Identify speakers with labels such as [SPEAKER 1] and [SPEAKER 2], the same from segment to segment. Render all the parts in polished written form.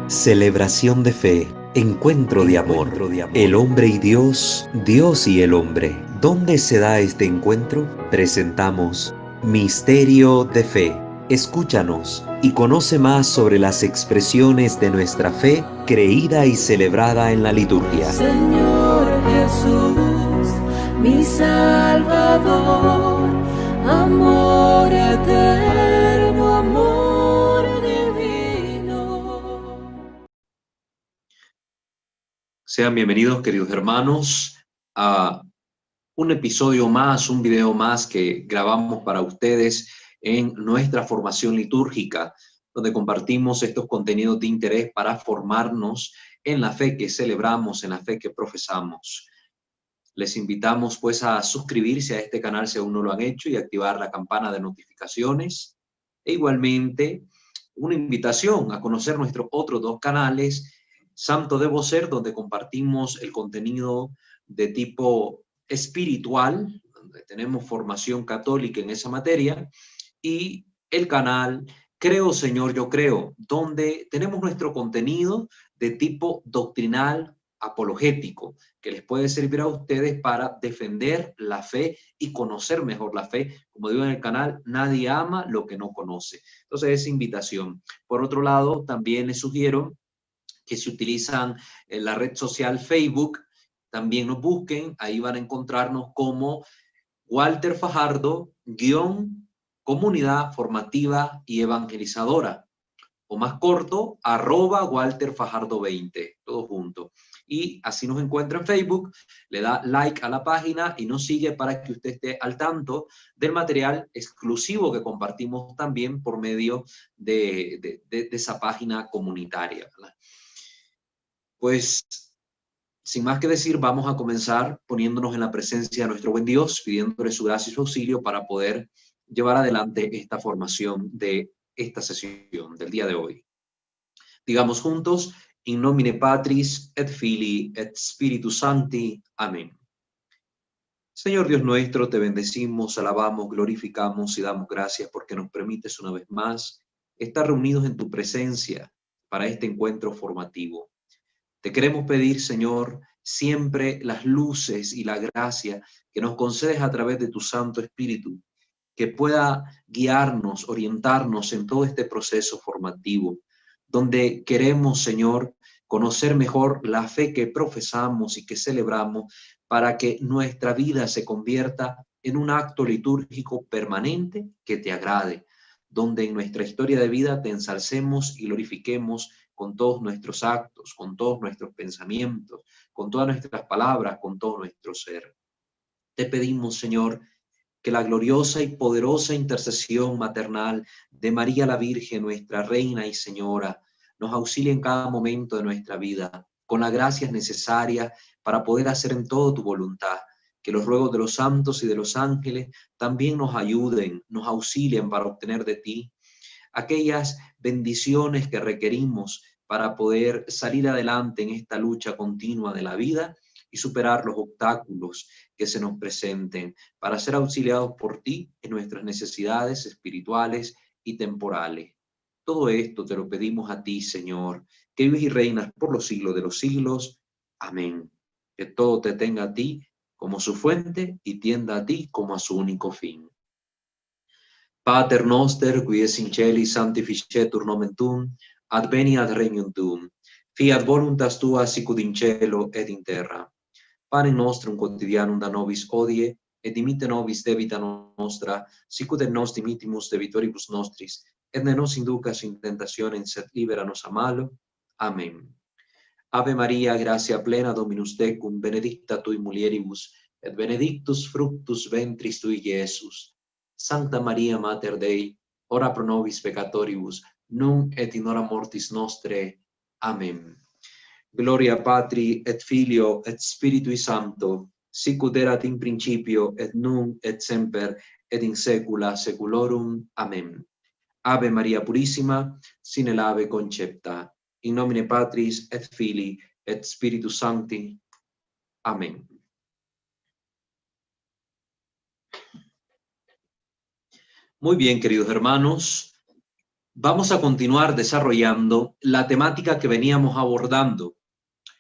[SPEAKER 1] Celebración de fe, encuentro de amor, el hombre y Dios, Dios y el hombre. ¿Dónde se da este encuentro? Presentamos Misterio de Fe. Escúchanos y conoce más sobre las expresiones de nuestra fe creída y celebrada en la liturgia.
[SPEAKER 2] Señor Jesús, mi Salvador, amor eterno, amor divino.
[SPEAKER 3] Sean bienvenidos, queridos hermanos, a un episodio más, un video más que grabamos para ustedes en nuestra formación litúrgica, donde compartimos estos contenidos de interés para formarnos en la fe que celebramos, en la fe que profesamos. Les invitamos pues a suscribirse a este canal si aún no lo han hecho y activar la campana de notificaciones. E igualmente, una invitación a conocer nuestros otros dos canales, Santo Debo Ser, donde compartimos el contenido de tipo espiritual, donde tenemos formación católica en esa materia, y el canal Creo Señor, Yo Creo, donde tenemos nuestro contenido de tipo doctrinal apologético, que les puede servir a ustedes para defender la fe y conocer mejor la fe. Como digo en el canal, nadie ama lo que no conoce. Entonces, esa invitación. Por otro lado, también les sugiero que si utilizan la red social Facebook, también nos busquen, ahí van a encontrarnos como Walter Fajardo, comunidad formativa y evangelizadora, o más corto, @WalterFajardo20, todo junto. Y así nos encuentra en Facebook, le da like a la página y nos sigue para que usted esté al tanto del material exclusivo que compartimos también por medio de esa página comunitaria, ¿verdad? Pues, sin más que decir, vamos a comenzar poniéndonos en la presencia de nuestro buen Dios, pidiéndole su gracia y su auxilio para poder llevar adelante esta formación de esta sesión del día de hoy. Digamos juntos, in nomine Patris, et Filii, et Spiritus Sancti. Amén. Señor Dios nuestro, te bendecimos, alabamos, glorificamos y damos gracias porque nos permites una vez más estar reunidos en tu presencia para este encuentro formativo. Te queremos pedir, Señor, siempre las luces y la gracia que nos concedes a través de tu Santo Espíritu, que pueda guiarnos, orientarnos en todo este proceso formativo, donde queremos, Señor, conocer mejor la fe que profesamos y que celebramos para que nuestra vida se convierta en un acto litúrgico permanente que te agrade, donde en nuestra historia de vida te ensalcemos y glorifiquemos con todos nuestros actos, con todos nuestros pensamientos, con todas nuestras palabras, con todo nuestro ser. Te pedimos, Señor, que la gloriosa y poderosa intercesión maternal de María la Virgen, nuestra Reina y Señora, nos auxilie en cada momento de nuestra vida, con las gracias necesarias para poder hacer en todo tu voluntad. Que los ruegos de los santos y de los ángeles también nos ayuden, nos auxilien para obtener de ti aquellas bendiciones que requerimos para poder salir adelante en esta lucha continua de la vida y superar los obstáculos que se nos presenten, para ser auxiliados por ti en nuestras necesidades espirituales y temporales. Todo esto te lo pedimos a ti, Señor, que vives y reinas por los siglos de los siglos. Amén. Que todo te tenga a ti como su fuente y tienda a ti como a su único fin. Pater noster, qui es in celi, sanctificetur nomen tuum, adveniat regnum tuum, fiat voluntas tua sicut in cielo et in terra. Panem nostrum quotidianum da nobis hodie, et dimitte nobis debita nostra, sicut et nos dimittimus debitoribus nostris, et ne nos inducas in tentationem, sed libera nos a malo. Amen. Ave Maria, gratia plena Dominus tecum, benedicta tui mulieribus, et benedictus fructus ventris tui, Iesus. Sancta Maria Mater Dei, ora pro nobis peccatoribus, nunc et in hora mortis nostre. Amen. Gloria Patri et Filio et Spiritui Sancto, sicut erat in principio et nunc et semper et in saecula saeculorum. Amen. Ave Maria Purissima, sine labе concepta, in nomine Patris et Filii et Spiritus Sancti. Amén. Muy bien, queridos hermanos, Vamos a continuar desarrollando la temática que veníamos abordando.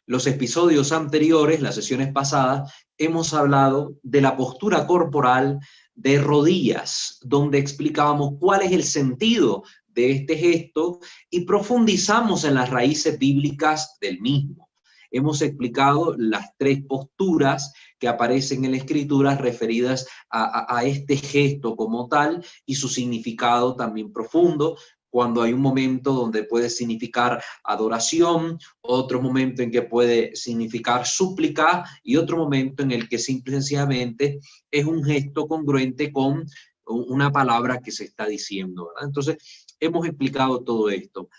[SPEAKER 3] Los episodios anteriores, las sesiones pasadas, hemos hablado de la postura corporal de rodillas, donde explicábamos cuál es el sentido de este gesto y profundizamos en las raíces bíblicas del mismo. Hemos explicado las 3 posturas que aparecen en la Escritura referidas a este gesto como tal y su significado también profundo, cuando hay un momento donde puede significar adoración, otro momento en que puede significar súplica y otro momento en el que simple y sencillamente es un gesto congruente con una palabra que se está diciendo, ¿verdad? Entonces, hemos explicado todo esto.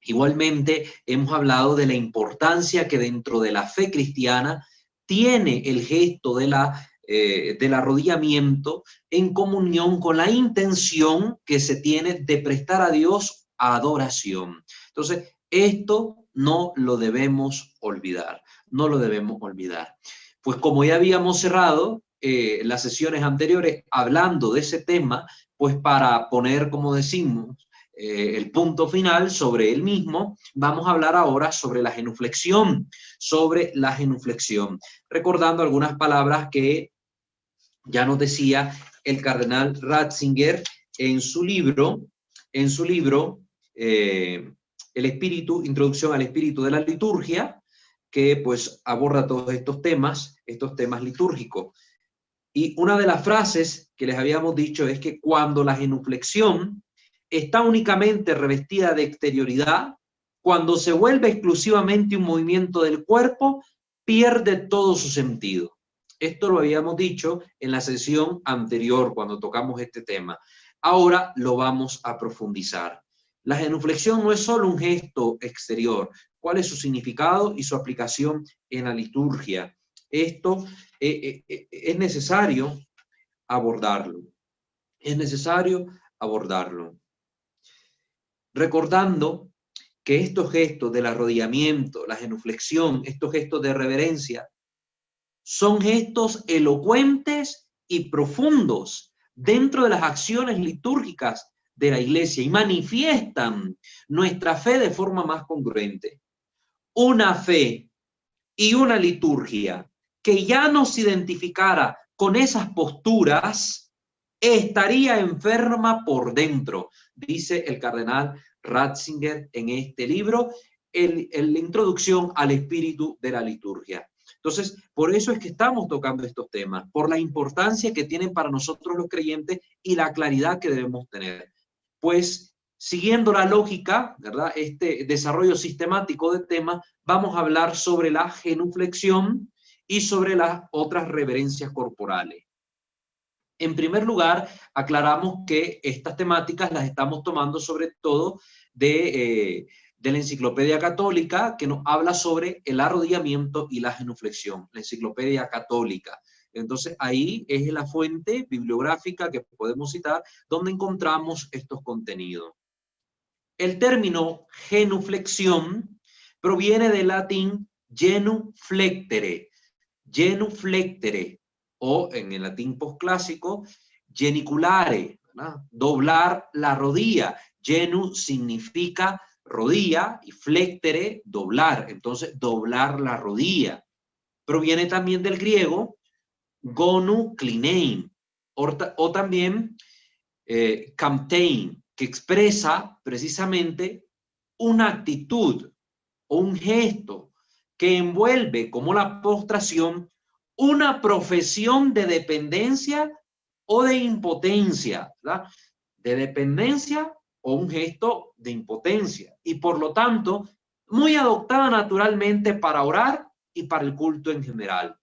[SPEAKER 3] Igualmente, hemos hablado de la importancia que dentro de la fe cristiana tiene el gesto del arrodillamiento en comunión con la intención que se tiene de prestar a Dios adoración. Entonces, esto no lo debemos olvidar, no lo debemos olvidar. Pues como ya habíamos cerrado las sesiones anteriores hablando de ese tema, pues para poner, como decimos, el punto final sobre el mismo, vamos a hablar ahora sobre la genuflexión, recordando algunas palabras que ya nos decía el cardenal Ratzinger en su libro, El Espíritu, Introducción al Espíritu de la Liturgia, que pues aborda todos estos temas litúrgicos. Y una de las frases que les habíamos dicho es que cuando la genuflexión está únicamente revestida de exterioridad, cuando se vuelve exclusivamente un movimiento del cuerpo, pierde todo su sentido. Esto lo habíamos dicho en la sesión anterior cuando tocamos este tema. Ahora lo vamos a profundizar. La genuflexión no es solo un gesto exterior. ¿Cuál es su significado y su aplicación en la liturgia? Esto es necesario abordarlo. Es necesario abordarlo. Recordando que estos gestos del arrodillamiento, la genuflexión, estos gestos de reverencia, son gestos elocuentes y profundos dentro de las acciones litúrgicas de la Iglesia y manifiestan nuestra fe de forma más congruente. Una fe y una liturgia que ya nos identificara con esas posturas estaría enferma por dentro, dice el cardenal Ratzinger en este libro, la introducción al espíritu de la liturgia. Entonces, por eso es que estamos tocando estos temas, por la importancia que tienen para nosotros los creyentes y la claridad que debemos tener. Pues, siguiendo la lógica, ¿verdad? Este desarrollo sistemático de temas, vamos a hablar sobre la genuflexión y sobre las otras reverencias corporales. En primer lugar, aclaramos que estas temáticas las estamos tomando sobre todo de la Enciclopedia Católica, que nos habla sobre el arrodillamiento y la genuflexión, la Enciclopedia Católica. Entonces, ahí es la fuente bibliográfica que podemos citar donde encontramos estos contenidos. El término genuflexión proviene del latín genuflectere, o en el latín posclásico, geniculare, ¿verdad? Doblar la rodilla. Genu significa rodilla y flectere, doblar. Entonces, doblar la rodilla. Proviene también del griego gonu klinein, o también kamptein, que expresa precisamente una actitud o un gesto que envuelve como la postración una profesión de dependencia o de impotencia, ¿verdad? De dependencia o un gesto de impotencia, y por lo tanto muy adoptada naturalmente para orar y para el culto en general,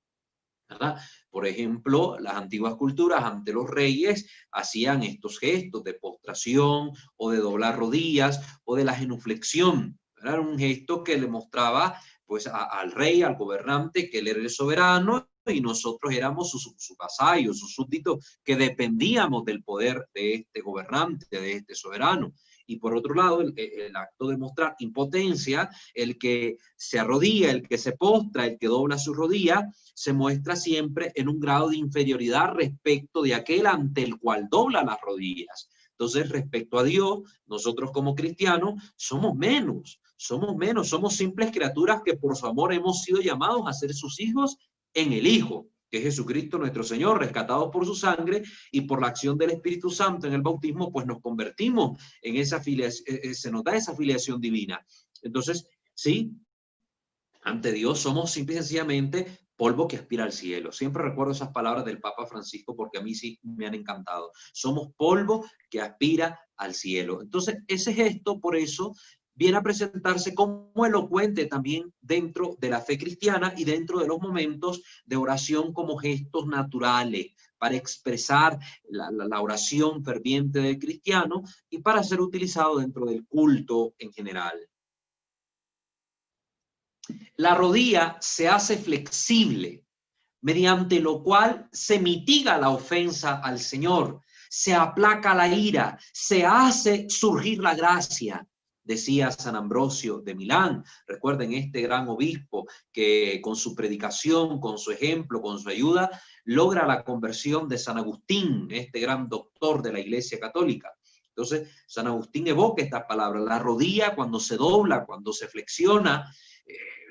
[SPEAKER 3] ¿verdad? Por ejemplo, las antiguas culturas ante los reyes hacían estos gestos de postración o de doblar rodillas o de la genuflexión, ¿verdad? Era un gesto que le mostraba pues al rey, al gobernante, que él era el soberano y nosotros éramos su vasallo, sus súbditos, que dependíamos del poder de este gobernante, de este soberano. Y por otro lado, el acto de mostrar impotencia, el que se arrodilla, el que se postra, el que dobla su rodilla, se muestra siempre en un grado de inferioridad respecto de aquel ante el cual dobla las rodillas. Entonces, respecto a Dios, nosotros como cristianos somos menos, somos simples criaturas que por su amor hemos sido llamados a ser sus hijos en el Hijo, que es Jesucristo nuestro Señor, rescatados por su sangre y por la acción del Espíritu Santo en el bautismo, pues nos convertimos en esa filiación, se nos da esa filiación divina. Entonces, sí, ante Dios somos simple y sencillamente polvo que aspira al cielo. Siempre recuerdo esas palabras del Papa Francisco porque a mí sí me han encantado. Somos polvo que aspira al cielo. Entonces, ese gesto, por eso, viene a presentarse como elocuente también dentro de la fe cristiana y dentro de los momentos de oración como gestos naturales para expresar la oración ferviente del cristiano y para ser utilizado dentro del culto en general. La rodilla se hace flexible, mediante lo cual se mitiga la ofensa al Señor, se aplaca la ira, se hace surgir la gracia, decía San Ambrosio de Milán. Recuerden este gran obispo que con su predicación, con su ejemplo, con su ayuda, logra la conversión de San Agustín, este gran doctor de la Iglesia Católica. Entonces, San Agustín evoca estas palabras. La rodilla cuando se dobla, cuando se flexiona,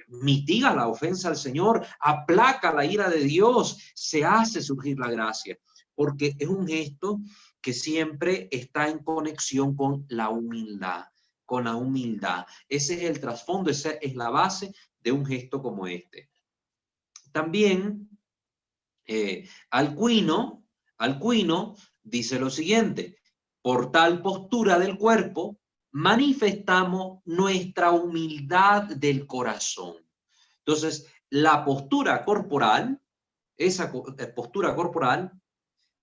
[SPEAKER 3] mitiga la ofensa al Señor, aplaca la ira de Dios, se hace surgir la gracia, porque es un gesto que siempre está en conexión con la humildad, con la humildad. Ese es el trasfondo, esa es la base de un gesto como este. También Alcuino dice lo siguiente: por tal postura del cuerpo manifestamos nuestra humildad del corazón. Entonces, la postura corporal, esa postura corporal,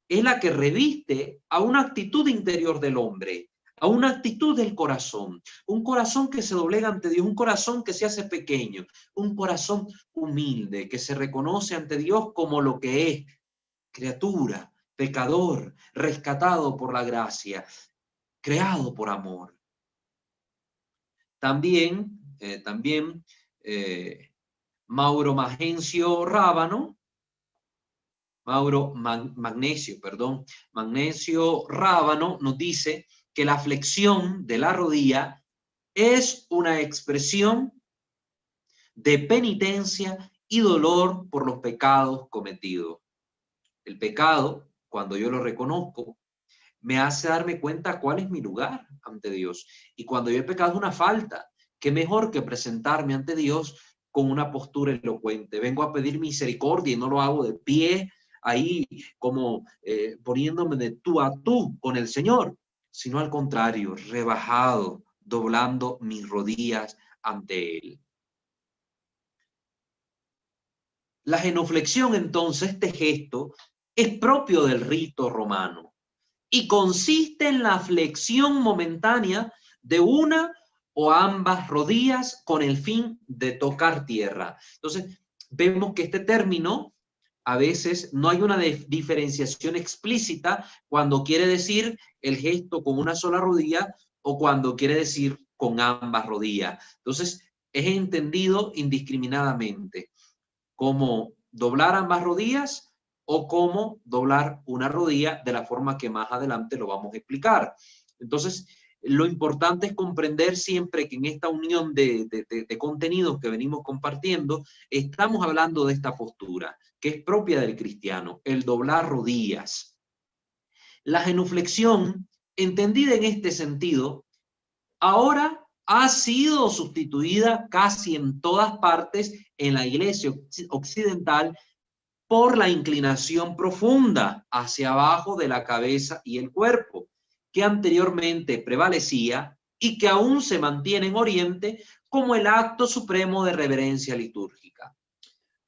[SPEAKER 3] es la que reviste a una actitud interior del hombre, a una actitud del corazón, un corazón que se doblega ante Dios, un corazón que se hace pequeño, un corazón humilde, que se reconoce ante Dios como lo que es, criatura, pecador, rescatado por la gracia, creado por amor. También Mauro Magnesio Rábano nos dice que la flexión de la rodilla es una expresión de penitencia y dolor por los pecados cometidos. El pecado, cuando yo lo reconozco, me hace darme cuenta cuál es mi lugar ante Dios. Y cuando yo he pecado una falta, qué mejor que presentarme ante Dios con una postura elocuente. Vengo a pedir misericordia y no lo hago de pie, ahí como poniéndome de tú a tú con el Señor, sino al contrario, rebajado, doblando mis rodillas ante Él. La genuflexión, entonces, este gesto, es propio del rito romano y consiste en la flexión momentánea de una o ambas rodillas con el fin de tocar tierra. Entonces, vemos que este término a veces no hay una diferenciación explícita cuando quiere decir el gesto con una sola rodilla o cuando quiere decir con ambas rodillas. Entonces, es entendido indiscriminadamente como doblar ambas rodillas o cómo doblar una rodilla de la forma que más adelante lo vamos a explicar. Entonces, lo importante es comprender siempre que en esta unión de contenidos que venimos compartiendo, estamos hablando de esta postura, que es propia del cristiano, el doblar rodillas. La genuflexión, entendida en este sentido, ahora ha sido sustituida casi en todas partes en la iglesia occidental por la inclinación profunda hacia abajo de la cabeza y el cuerpo, que anteriormente prevalecía y que aún se mantiene en Oriente como el acto supremo de reverencia litúrgica.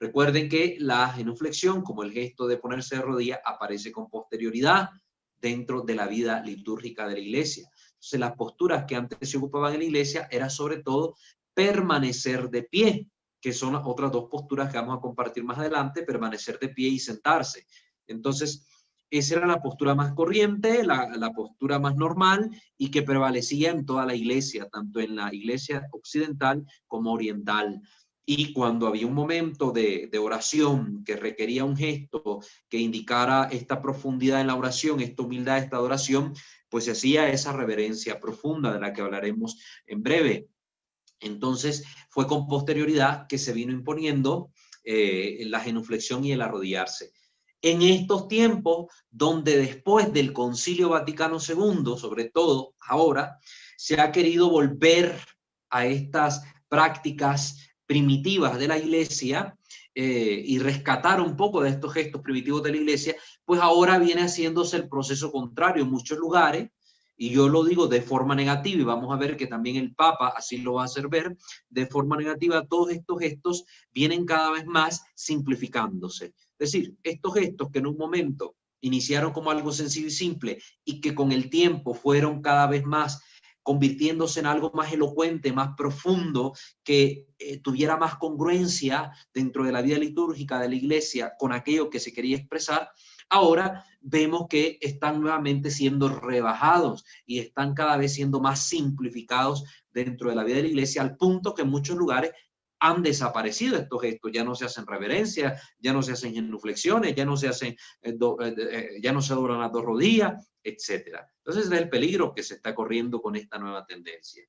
[SPEAKER 3] Recuerden que la genuflexión, como el gesto de ponerse de rodillas, aparece con posterioridad dentro de la vida litúrgica de la iglesia. Entonces, las posturas que antes se ocupaban en la iglesia era sobre todo permanecer de pie, que son las otras dos posturas que vamos a compartir más adelante, permanecer de pie y sentarse. Entonces, esa era la postura más corriente, la postura más normal y que prevalecía en toda la iglesia, tanto en la iglesia occidental como oriental. Y cuando había un momento de oración que requería un gesto que indicara esta profundidad en la oración, esta humildad, esta adoración, pues se hacía esa reverencia profunda de la que hablaremos en breve. Entonces fue con posterioridad que se vino imponiendo la genuflexión y el arrodillarse. En estos tiempos, donde después del Concilio Vaticano II, sobre todo ahora, se ha querido volver a estas prácticas primitivas de la Iglesia y rescatar un poco de estos gestos primitivos de la Iglesia, pues ahora viene haciéndose el proceso contrario en muchos lugares. Y yo lo digo de forma negativa, y vamos a ver que también el Papa así lo va a hacer ver, de forma negativa, todos estos gestos vienen cada vez más simplificándose. Es decir, estos gestos que en un momento iniciaron como algo sencillo y simple y que con el tiempo fueron cada vez más convirtiéndose en algo más elocuente, más profundo, que tuviera más congruencia dentro de la vida litúrgica de la Iglesia con aquello que se quería expresar, ahora vemos que están nuevamente siendo rebajados y están cada vez siendo más simplificados dentro de la vida de la Iglesia, al punto que en muchos lugares han desaparecido estos gestos, ya no se hacen reverencias, ya no se hacen genuflexiones, ya no se hacen, ya no se doblan las dos rodillas, etcétera. Entonces es el peligro que se está corriendo con esta nueva tendencia.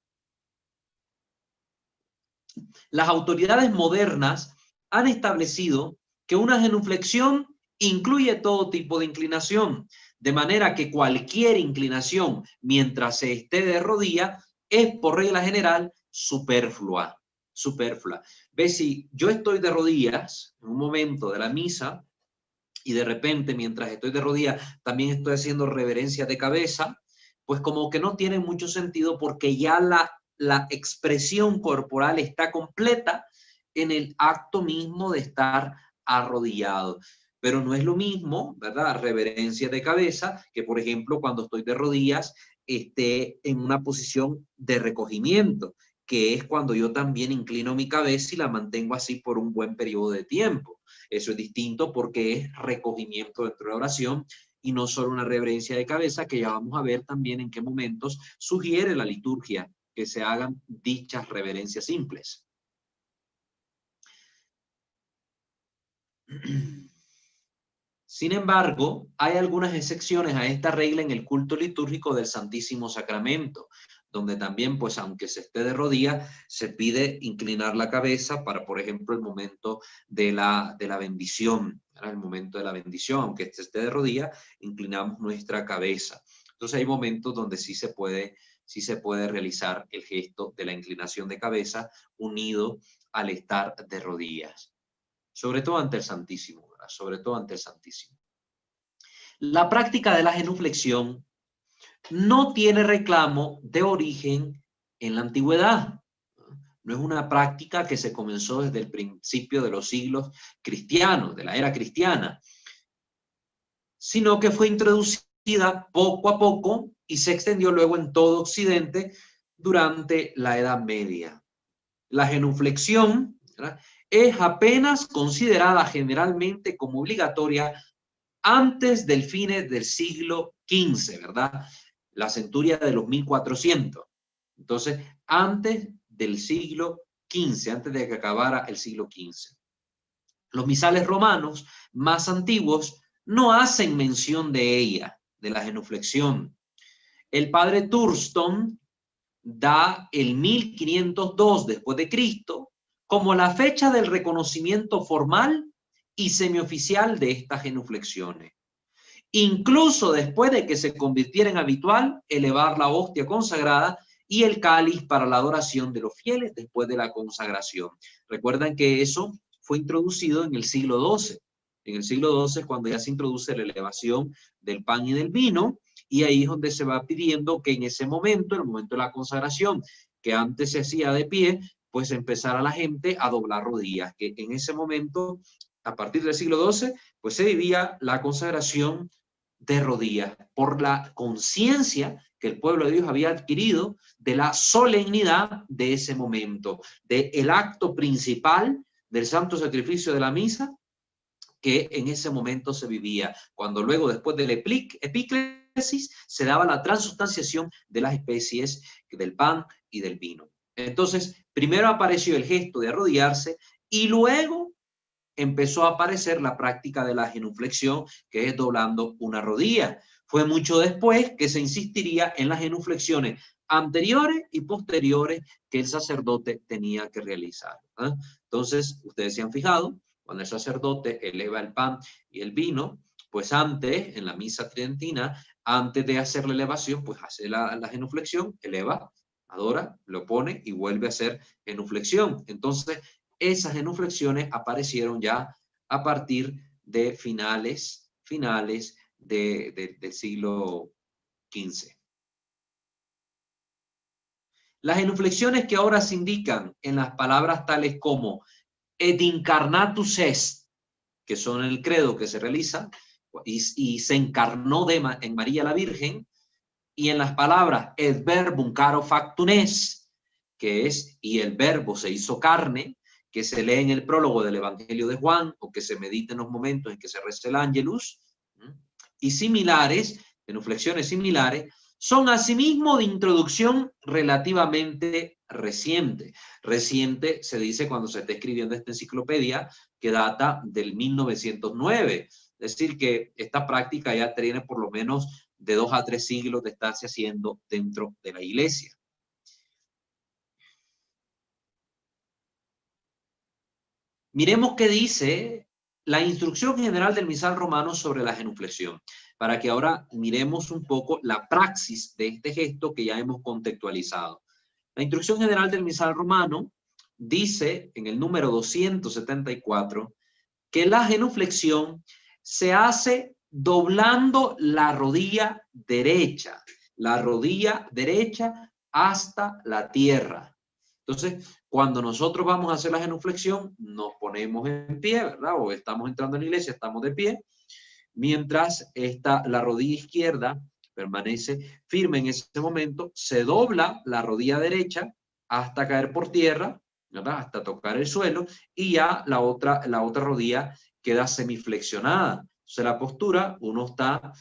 [SPEAKER 3] Las autoridades modernas han establecido que una genuflexión incluye todo tipo de inclinación, de manera que cualquier inclinación mientras se esté de rodilla es por regla general superflua. Ves, si yo estoy de rodillas en un momento de la misa y de repente mientras estoy de rodillas también estoy haciendo reverencia de cabeza, pues como que no tiene mucho sentido porque ya la expresión corporal está completa en el acto mismo de estar arrodillado. Pero no es lo mismo, ¿verdad? Reverencia de cabeza, que por ejemplo cuando estoy de rodillas esté en una posición de recogimiento, que es cuando yo también inclino mi cabeza y la mantengo así por un buen periodo de tiempo. Eso es distinto porque es recogimiento dentro de la oración y no solo una reverencia de cabeza, que ya vamos a ver también en qué momentos sugiere la liturgia que se hagan dichas reverencias simples. Sin embargo, hay algunas excepciones a esta regla en el culto litúrgico del Santísimo Sacramento, donde también, pues aunque se esté de rodillas, se pide inclinar la cabeza para, por ejemplo, el momento de la bendición. ¿Verdad? El momento de la bendición, aunque se esté de rodillas, inclinamos nuestra cabeza. Entonces hay momentos donde sí se puede realizar el gesto de la inclinación de cabeza unido al estar de rodillas. Sobre todo ante el Santísimo, ¿verdad? Sobre todo ante el Santísimo. La práctica de la genuflexión no tiene reclamo de origen en la antigüedad. No es una práctica que se comenzó desde el principio de los siglos cristianos, de la era cristiana, sino que fue introducida poco a poco y se extendió luego en todo Occidente durante la Edad Media. La genuflexión, ¿verdad?, es apenas considerada generalmente como obligatoria antes del fines del siglo XV, ¿verdad? La centuria de los 1400. Entonces, antes del siglo XV, antes de que acabara el siglo XV. Los misales romanos más antiguos no hacen mención de ella, de la genuflexión. El padre Thurston da el 1502 después de Cristo como la fecha del reconocimiento formal y semioficial de estas genuflexiones. Incluso después de que se convirtiera en habitual elevar la hostia consagrada y el cáliz para la adoración de los fieles después de la consagración. Recuerdan que eso fue introducido en el siglo XII. En el siglo XII, cuando ya se introduce la elevación del pan y del vino, y ahí es donde se va pidiendo que en ese momento, en el momento de la consagración, que antes se hacía de pie, pues empezara la gente a doblar rodillas, que en ese momento, a partir del siglo XII, pues se vivía la consagración de rodillas, por la conciencia que el pueblo de Dios había adquirido de la solemnidad de ese momento, del acto principal del santo sacrificio de la misa, que en ese momento se vivía, cuando luego, después del epíclesis, se daba la transustanciación de las especies del pan y del vino. Entonces, primero apareció el gesto de arrodillarse y luego empezó a aparecer la práctica de la genuflexión, que es doblando una rodilla. Fue mucho después que se insistiría en las genuflexiones anteriores y posteriores que el sacerdote tenía que realizar. Entonces, ustedes se han fijado, cuando el sacerdote eleva el pan y el vino, pues antes, en la misa tridentina, antes de hacer la elevación, pues hace la genuflexión, eleva, adora, lo pone y vuelve a hacer genuflexión. Entonces, esas genuflexiones aparecieron ya a partir de finales del siglo XV. Las genuflexiones que ahora se indican en las palabras tales como et incarnatus est, que son el credo que se realiza, y se encarnó en María la Virgen, y en las palabras et verbum caro factum est, que es y el verbo se hizo carne, que se lee en el prólogo del Evangelio de Juan, o que se medita en los momentos en que se reza el Ángelus, y similares, genuflexiones similares, son asimismo de introducción relativamente reciente. Reciente se dice cuando se está escribiendo esta enciclopedia, que data del 1909. Es decir, que esta práctica ya tiene por lo menos de 2 a 3 siglos de estarse haciendo dentro de la iglesia. Miremos qué dice la instrucción general del misal romano sobre la genuflexión, para que ahora miremos un poco la praxis de este gesto que ya hemos contextualizado. La instrucción general del misal romano dice en el número 274 que la genuflexión se hace doblando la rodilla derecha hasta la tierra. Entonces, cuando nosotros vamos a hacer la genuflexión, nos ponemos en pie, ¿verdad? O estamos entrando en la iglesia, estamos de pie, mientras la rodilla izquierda permanece firme en ese momento, se dobla la rodilla derecha hasta caer por tierra, ¿verdad? Hasta tocar el suelo, y ya la otra rodilla queda semiflexionada. Entonces, la postura, uno está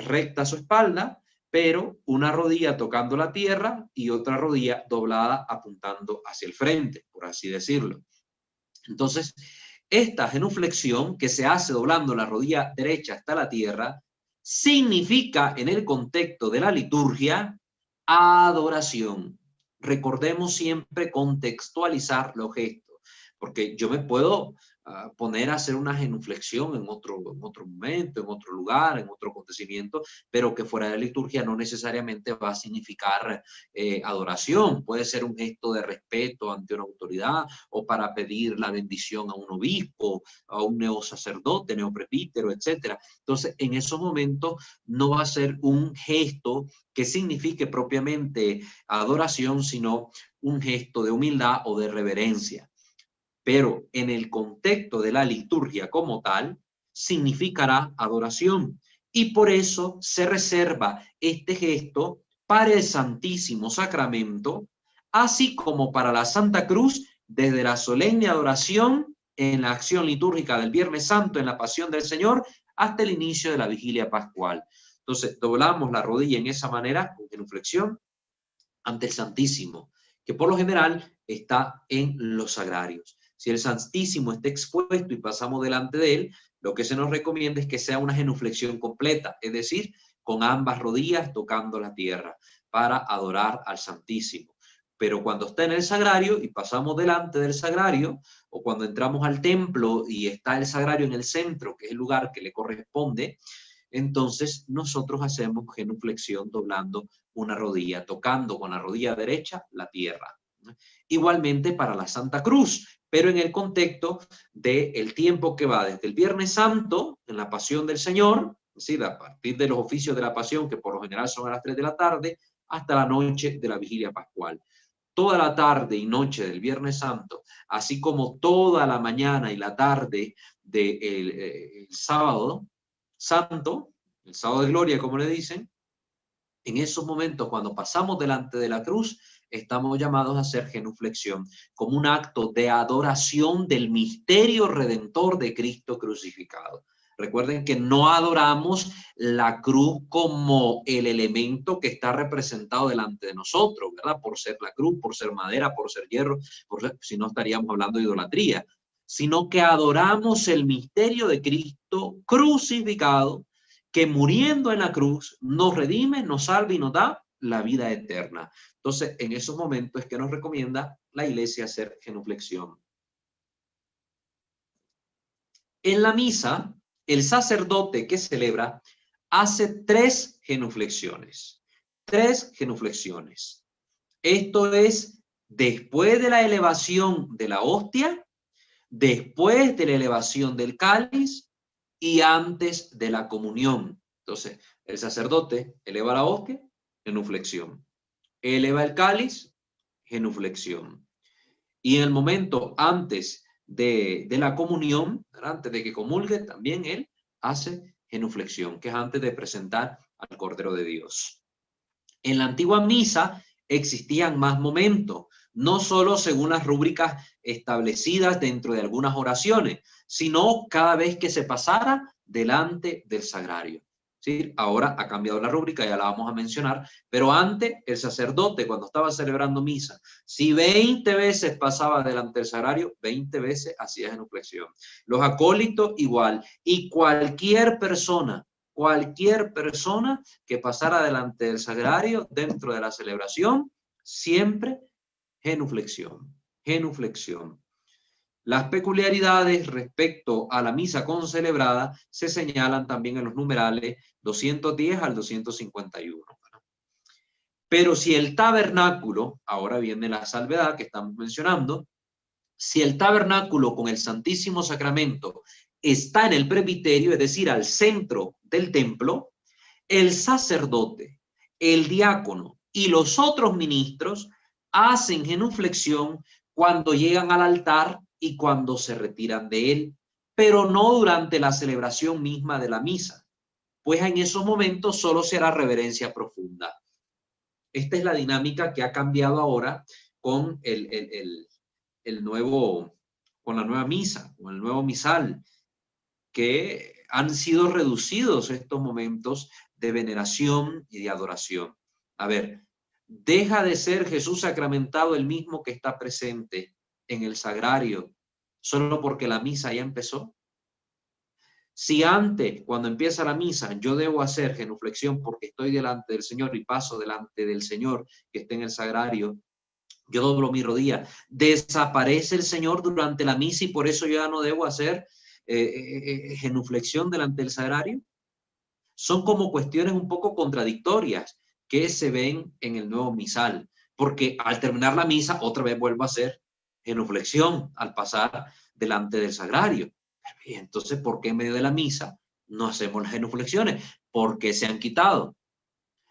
[SPEAKER 3] recta a su espalda, pero una rodilla tocando la tierra y otra rodilla doblada apuntando hacia el frente, por así decirlo. Entonces, esta genuflexión que se hace doblando la rodilla derecha hasta la tierra significa en el contexto de la liturgia adoración. Recordemos siempre contextualizar los gestos, porque yo me puedo poner a hacer una genuflexión en otro momento, en otro lugar, en otro acontecimiento, pero que fuera de liturgia no necesariamente va a significar adoración. Puede ser un gesto de respeto ante una autoridad o para pedir la bendición a un obispo, a un neosacerdote, neopresbítero, etc. Entonces, en esos momentos no va a ser un gesto que signifique propiamente adoración, sino un gesto de humildad o de reverencia. Pero en el contexto de la liturgia como tal, significará adoración. Y por eso se reserva este gesto para el Santísimo Sacramento, así como para la Santa Cruz, desde la solemne adoración en la acción litúrgica del Viernes Santo, en la Pasión del Señor, hasta el inicio de la Vigilia Pascual. Entonces, doblamos la rodilla en esa manera, con genuflexión, ante el Santísimo, que por lo general está en los sagrarios. Si el Santísimo está expuesto y pasamos delante de él, lo que se nos recomienda es que sea una genuflexión completa, es decir, con ambas rodillas tocando la tierra para adorar al Santísimo. Pero cuando está en el sagrario y pasamos delante del sagrario, o cuando entramos al templo y está el sagrario en el centro, que es el lugar que le corresponde, entonces nosotros hacemos genuflexión doblando una rodilla, tocando con la rodilla derecha la tierra. Igualmente para la Santa Cruz, pero en el contexto del tiempo que va desde el Viernes Santo, en la Pasión del Señor, es decir, a partir de los oficios de la Pasión, que por lo general son a las 3 de la tarde, hasta la noche de la Vigilia Pascual. Toda la tarde y noche del Viernes Santo, así como toda la mañana y la tarde del sábado santo, el sábado de gloria, como le dicen, en esos momentos, cuando pasamos delante de la cruz, estamos llamados a hacer genuflexión como un acto de adoración del misterio redentor de Cristo crucificado. Recuerden que no adoramos la cruz como el elemento que está representado delante de nosotros, ¿verdad? Por ser la cruz, por ser madera, por ser hierro, si no estaríamos hablando de idolatría, sino que adoramos el misterio de Cristo crucificado, que muriendo en la cruz nos redime, nos salva y nos da la vida eterna. Entonces, en esos momentos es que nos recomienda la iglesia hacer genuflexión. En la misa, el sacerdote que celebra hace 3 genuflexiones. 3 genuflexiones. Esto es después de la elevación de la hostia, después de la elevación del cáliz y antes de la comunión. Entonces, el sacerdote eleva la hostia, genuflexión. Eleva el cáliz, genuflexión. Y en el momento antes de la comunión, antes de que comulgue, también él hace genuflexión, que es antes de presentar al Cordero de Dios. En la antigua misa existían más momentos, no solo según las rúbricas establecidas dentro de algunas oraciones, sino cada vez que se pasara delante del sagrario. ¿Sí? Ahora ha cambiado la rúbrica, ya la vamos a mencionar, pero antes el sacerdote, cuando estaba celebrando misa, si 20 veces pasaba delante del sagrario, 20 veces hacía genuflexión. Los acólitos igual, y cualquier persona que pasara delante del sagrario dentro de la celebración, siempre genuflexión, genuflexión. Las peculiaridades respecto a la misa concelebrada se señalan también en los numerales 210 al 251. Pero si el tabernáculo, ahora viene la salvedad que estamos mencionando, si el tabernáculo con el Santísimo Sacramento está en el presbiterio, es decir, al centro del templo, el sacerdote, el diácono y los otros ministros hacen genuflexión cuando llegan al altar y cuando se retiran de él, pero no durante la celebración misma de la misa, pues en esos momentos solo se hará reverencia profunda. Esta es la dinámica que ha cambiado ahora con con la nueva misa, con el nuevo misal, que han sido reducidos estos momentos de veneración y de adoración. A ver, deja de ser Jesús sacramentado el mismo que está presente en el sagrario solo porque la misa ya empezó. Si antes, cuando empieza la misa, yo debo hacer genuflexión porque estoy delante del Señor y paso delante del Señor que está en el sagrario, yo doblo mi rodilla, desaparece el Señor durante la misa y por eso yo ya no debo hacer genuflexión delante del sagrario. Son como cuestiones un poco contradictorias que se ven en el nuevo misal, porque al terminar la misa otra vez vuelvo a hacer genuflexión al pasar delante del sagrario. Y entonces, ¿por qué en medio de la misa no hacemos las genuflexiones? ¿Por qué se han quitado?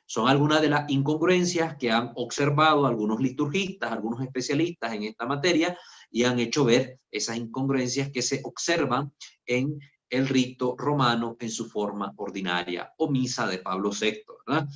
[SPEAKER 3] Son algunas de las incongruencias que han observado algunos liturgistas, algunos especialistas en esta materia y han hecho ver esas incongruencias que se observan en el rito romano en su forma ordinaria o misa de Pablo VI, ¿verdad?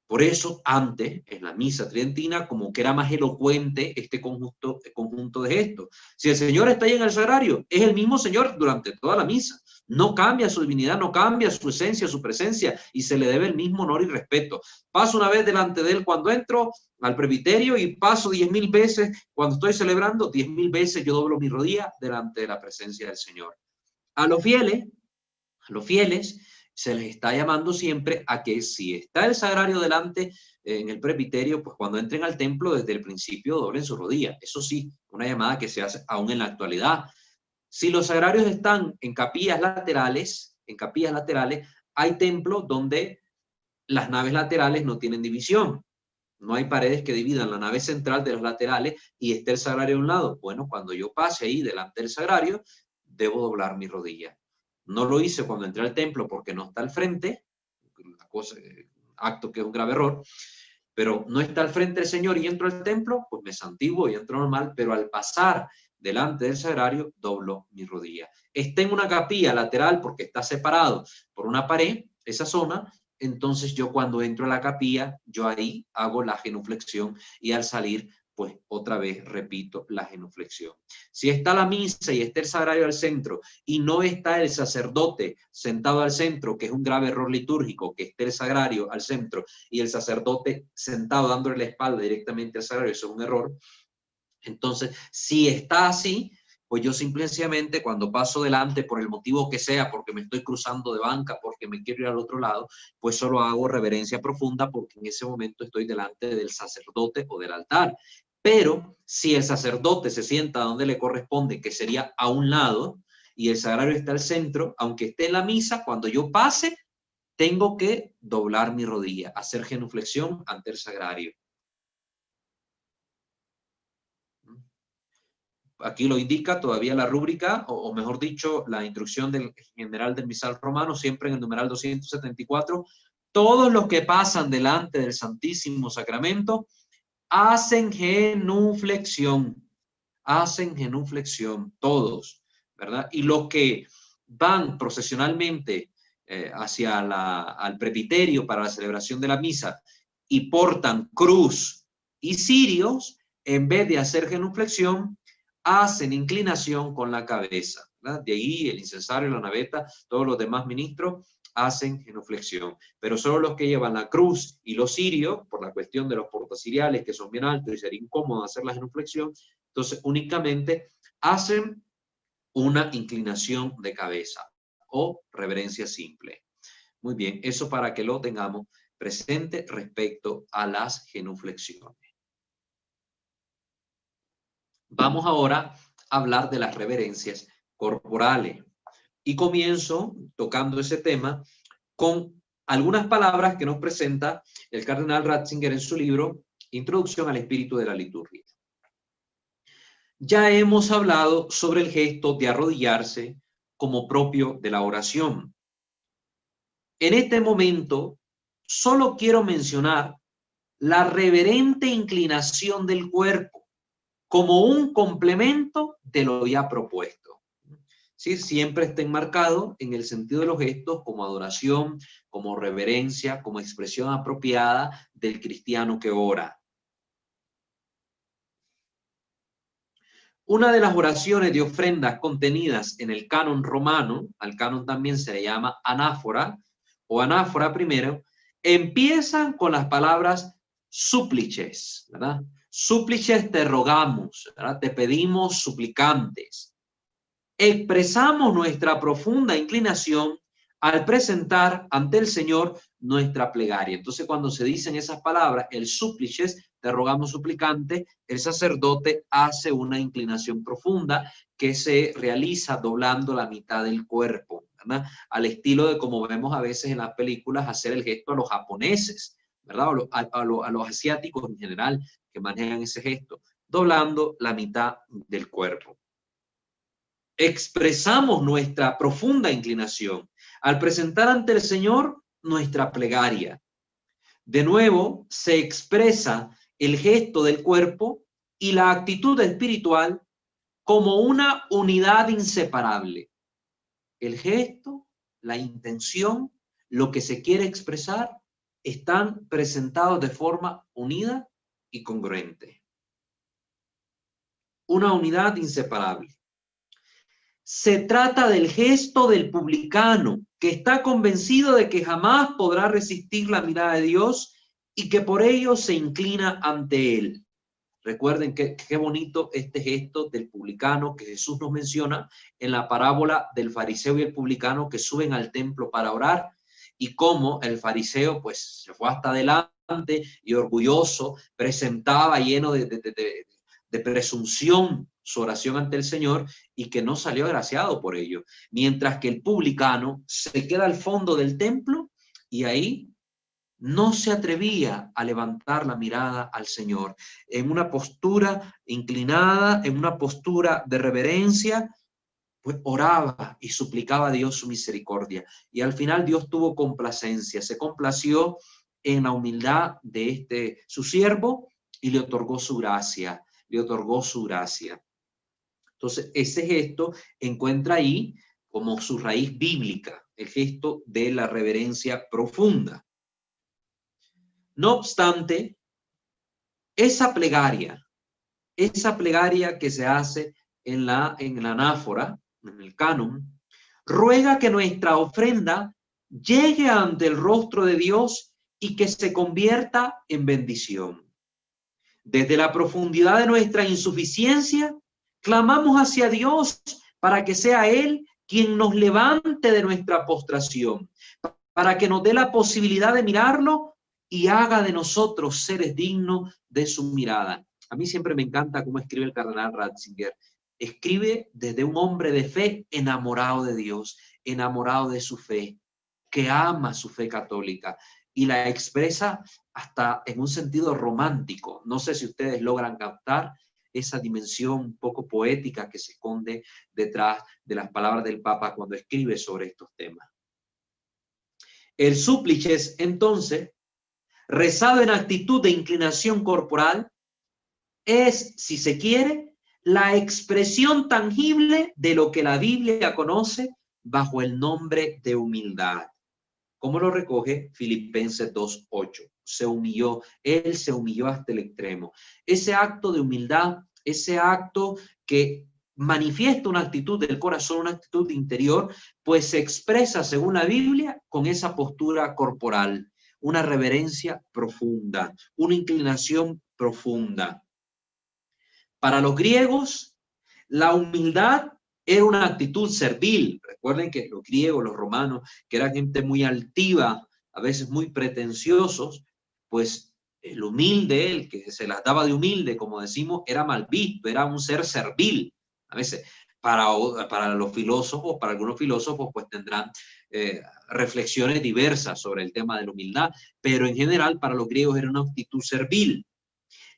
[SPEAKER 3] Por eso antes, en la misa tridentina, como que era más elocuente este conjunto de gestos. Si el Señor está ahí en el sagrario, es el mismo Señor durante toda la misa. No cambia su divinidad, no cambia su esencia, su presencia, y se le debe el mismo honor y respeto. Paso una vez delante de él cuando entro al presbiterio y paso 10.000 veces cuando estoy celebrando, 10.000 veces yo doblo mi rodilla delante de la presencia del Señor. A los fieles se les está llamando siempre a que si está el sagrario delante en el presbiterio, pues cuando entren al templo desde el principio doblen su rodilla. Eso sí, una llamada que se hace aún en la actualidad. Si los sagrarios están en capillas laterales, hay templos donde las naves laterales no tienen división. No hay paredes que dividan la nave central de los laterales y esté el sagrario a un lado. Bueno, cuando yo pase ahí delante del sagrario, debo doblar mi rodilla. No lo hice cuando entré al templo porque no está al frente, acto que es un grave error, pero no está al frente el Señor y entro al templo, pues me santiguo y entro normal, pero al pasar delante del sagrario, doblo mi rodilla. Está en una capilla lateral porque está separado por una pared, esa zona, entonces yo cuando entro a la capilla, yo ahí hago la genuflexión y al salir, pues otra vez repito la genuflexión. Si está la misa y está el sagrario al centro y no está el sacerdote sentado al centro, que es un grave error litúrgico, que esté el sagrario al centro y el sacerdote sentado dándole la espalda directamente al sagrario, eso es un error. Entonces, si está así, pues yo simplemente cuando paso delante por el motivo que sea, porque me estoy cruzando de banca, porque me quiero ir al otro lado, pues solo hago reverencia profunda porque en ese momento estoy delante del sacerdote o del altar. Pero si el sacerdote se sienta donde le corresponde, que sería a un lado, y el sagrario está al centro, aunque esté en la misa, cuando yo pase, tengo que doblar mi rodilla, hacer genuflexión ante el sagrario. Aquí lo indica todavía la rúbrica, o mejor dicho, la instrucción del general del misal romano, siempre en el numeral 274. Todos los que pasan delante del Santísimo Sacramento hacen genuflexión, todos, ¿verdad? Y los que van procesionalmente hacia al presbiterio para la celebración de la misa y portan cruz y cirios, en vez de hacer genuflexión, hacen inclinación con la cabeza, ¿verdad? De ahí el incensario, la naveta, todos los demás ministros hacen genuflexión, pero solo los que llevan la cruz y los cirios, por la cuestión de los portasiriales que son bien altos y sería incómodo hacer la genuflexión, entonces únicamente hacen una inclinación de cabeza o reverencia simple. Muy bien, eso para que lo tengamos presente respecto a las genuflexiones. Vamos ahora a hablar de las reverencias corporales. Y comienzo tocando ese tema con algunas palabras que nos presenta el cardenal Ratzinger en su libro Introducción al Espíritu de la Liturgia. Ya hemos hablado sobre el gesto de arrodillarse como propio de la oración. En este momento, solo quiero mencionar la reverente inclinación del cuerpo como un complemento de lo ya propuesto. ¿Sí? Siempre está enmarcado en el sentido de los gestos como adoración, como reverencia, como expresión apropiada del cristiano que ora. Una de las oraciones de ofrendas contenidas en el canon romano, al canon también se le llama anáfora, o anáfora primero, empiezan con las palabras súplices, ¿verdad? Súplices te rogamos, ¿verdad? Te pedimos suplicantes. Expresamos nuestra profunda inclinación al presentar ante el Señor nuestra plegaria. Entonces, cuando se dicen esas palabras, el súplices, te rogamos suplicante, el sacerdote hace una inclinación profunda que se realiza doblando la mitad del cuerpo, ¿verdad? Al estilo de como vemos a veces en las películas hacer el gesto a los japoneses, ¿verdad? A los asiáticos en general que manejan ese gesto, doblando la mitad del cuerpo. Expresamos nuestra profunda inclinación al presentar ante el Señor nuestra plegaria. De nuevo, se expresa el gesto del cuerpo y la actitud espiritual como una unidad inseparable. El gesto, la intención, lo que se quiere expresar, están presentados de forma unida y congruente. Una unidad inseparable. Se trata del gesto del publicano, que está convencido de que jamás podrá resistir la mirada de Dios y que por ello se inclina ante él. Recuerden qué bonito este gesto del publicano que Jesús nos menciona en la parábola del fariseo y el publicano que suben al templo para orar, y cómo el fariseo pues se fue hasta adelante y orgulloso presentaba lleno de presunción su oración ante el Señor y que no salió agraciado por ello, mientras que el publicano se queda al fondo del templo y ahí no se atrevía a levantar la mirada al Señor, en una postura inclinada, en una postura de reverencia, pues oraba y suplicaba a Dios su misericordia, y al final Dios tuvo complacencia, se complació en la humildad de su siervo y le otorgó su gracia, Entonces, ese gesto encuentra ahí como su raíz bíblica, el gesto de la reverencia profunda. No obstante, esa plegaria que se hace en la anáfora, en el canon, ruega que nuestra ofrenda llegue ante el rostro de Dios y que se convierta en bendición. Desde la profundidad de nuestra insuficiencia, Clamamos hacia Dios para que sea Él quien nos levante de nuestra postración, para que nos dé la posibilidad de mirarlo y haga de nosotros seres dignos de su mirada. A mí siempre me encanta cómo escribe el cardenal Ratzinger. Escribe desde un hombre de fe enamorado de Dios, enamorado de su fe, que ama su fe católica y la expresa hasta en un sentido romántico. No sé si ustedes logran captar esa dimensión un poco poética que se esconde detrás de las palabras del Papa cuando escribe sobre estos temas. El súplices, entonces, rezado en actitud de inclinación corporal, es, si se quiere, la expresión tangible de lo que la Biblia conoce bajo el nombre de humildad. ¿Cómo lo recoge Filipenses 2:8? Se humilló, él se humilló hasta el extremo. Ese acto de humildad, ese acto que manifiesta una actitud del corazón, una actitud interior, pues se expresa, según la Biblia, con esa postura corporal, una reverencia profunda, una inclinación profunda. Para los griegos, la humildad era una actitud servil. Recuerden que los griegos, los romanos, que eran gente muy altiva, a veces muy pretenciosos, pues el humilde, el que se las daba de humilde, como decimos, era mal visto, era un ser servil. A veces, para los filósofos, para algunos filósofos, pues tendrán reflexiones diversas sobre el tema de la humildad, pero en general para los griegos era una actitud servil.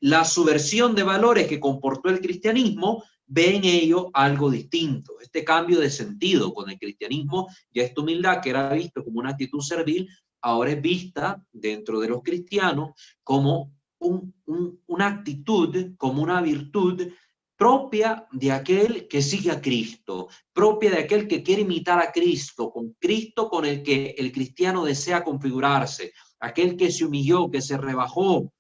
[SPEAKER 3] La subversión de valores que comportó el cristianismo ve en ello algo distinto. Este cambio de sentido con el cristianismo, ya esta humildad que era visto como una actitud servil, ahora es vista dentro de los cristianos como una actitud, como una virtud propia de aquel que sigue a Cristo, propia de aquel que quiere imitar a Cristo con el que el cristiano desea configurarse, aquel que se humilló, que se rebajó.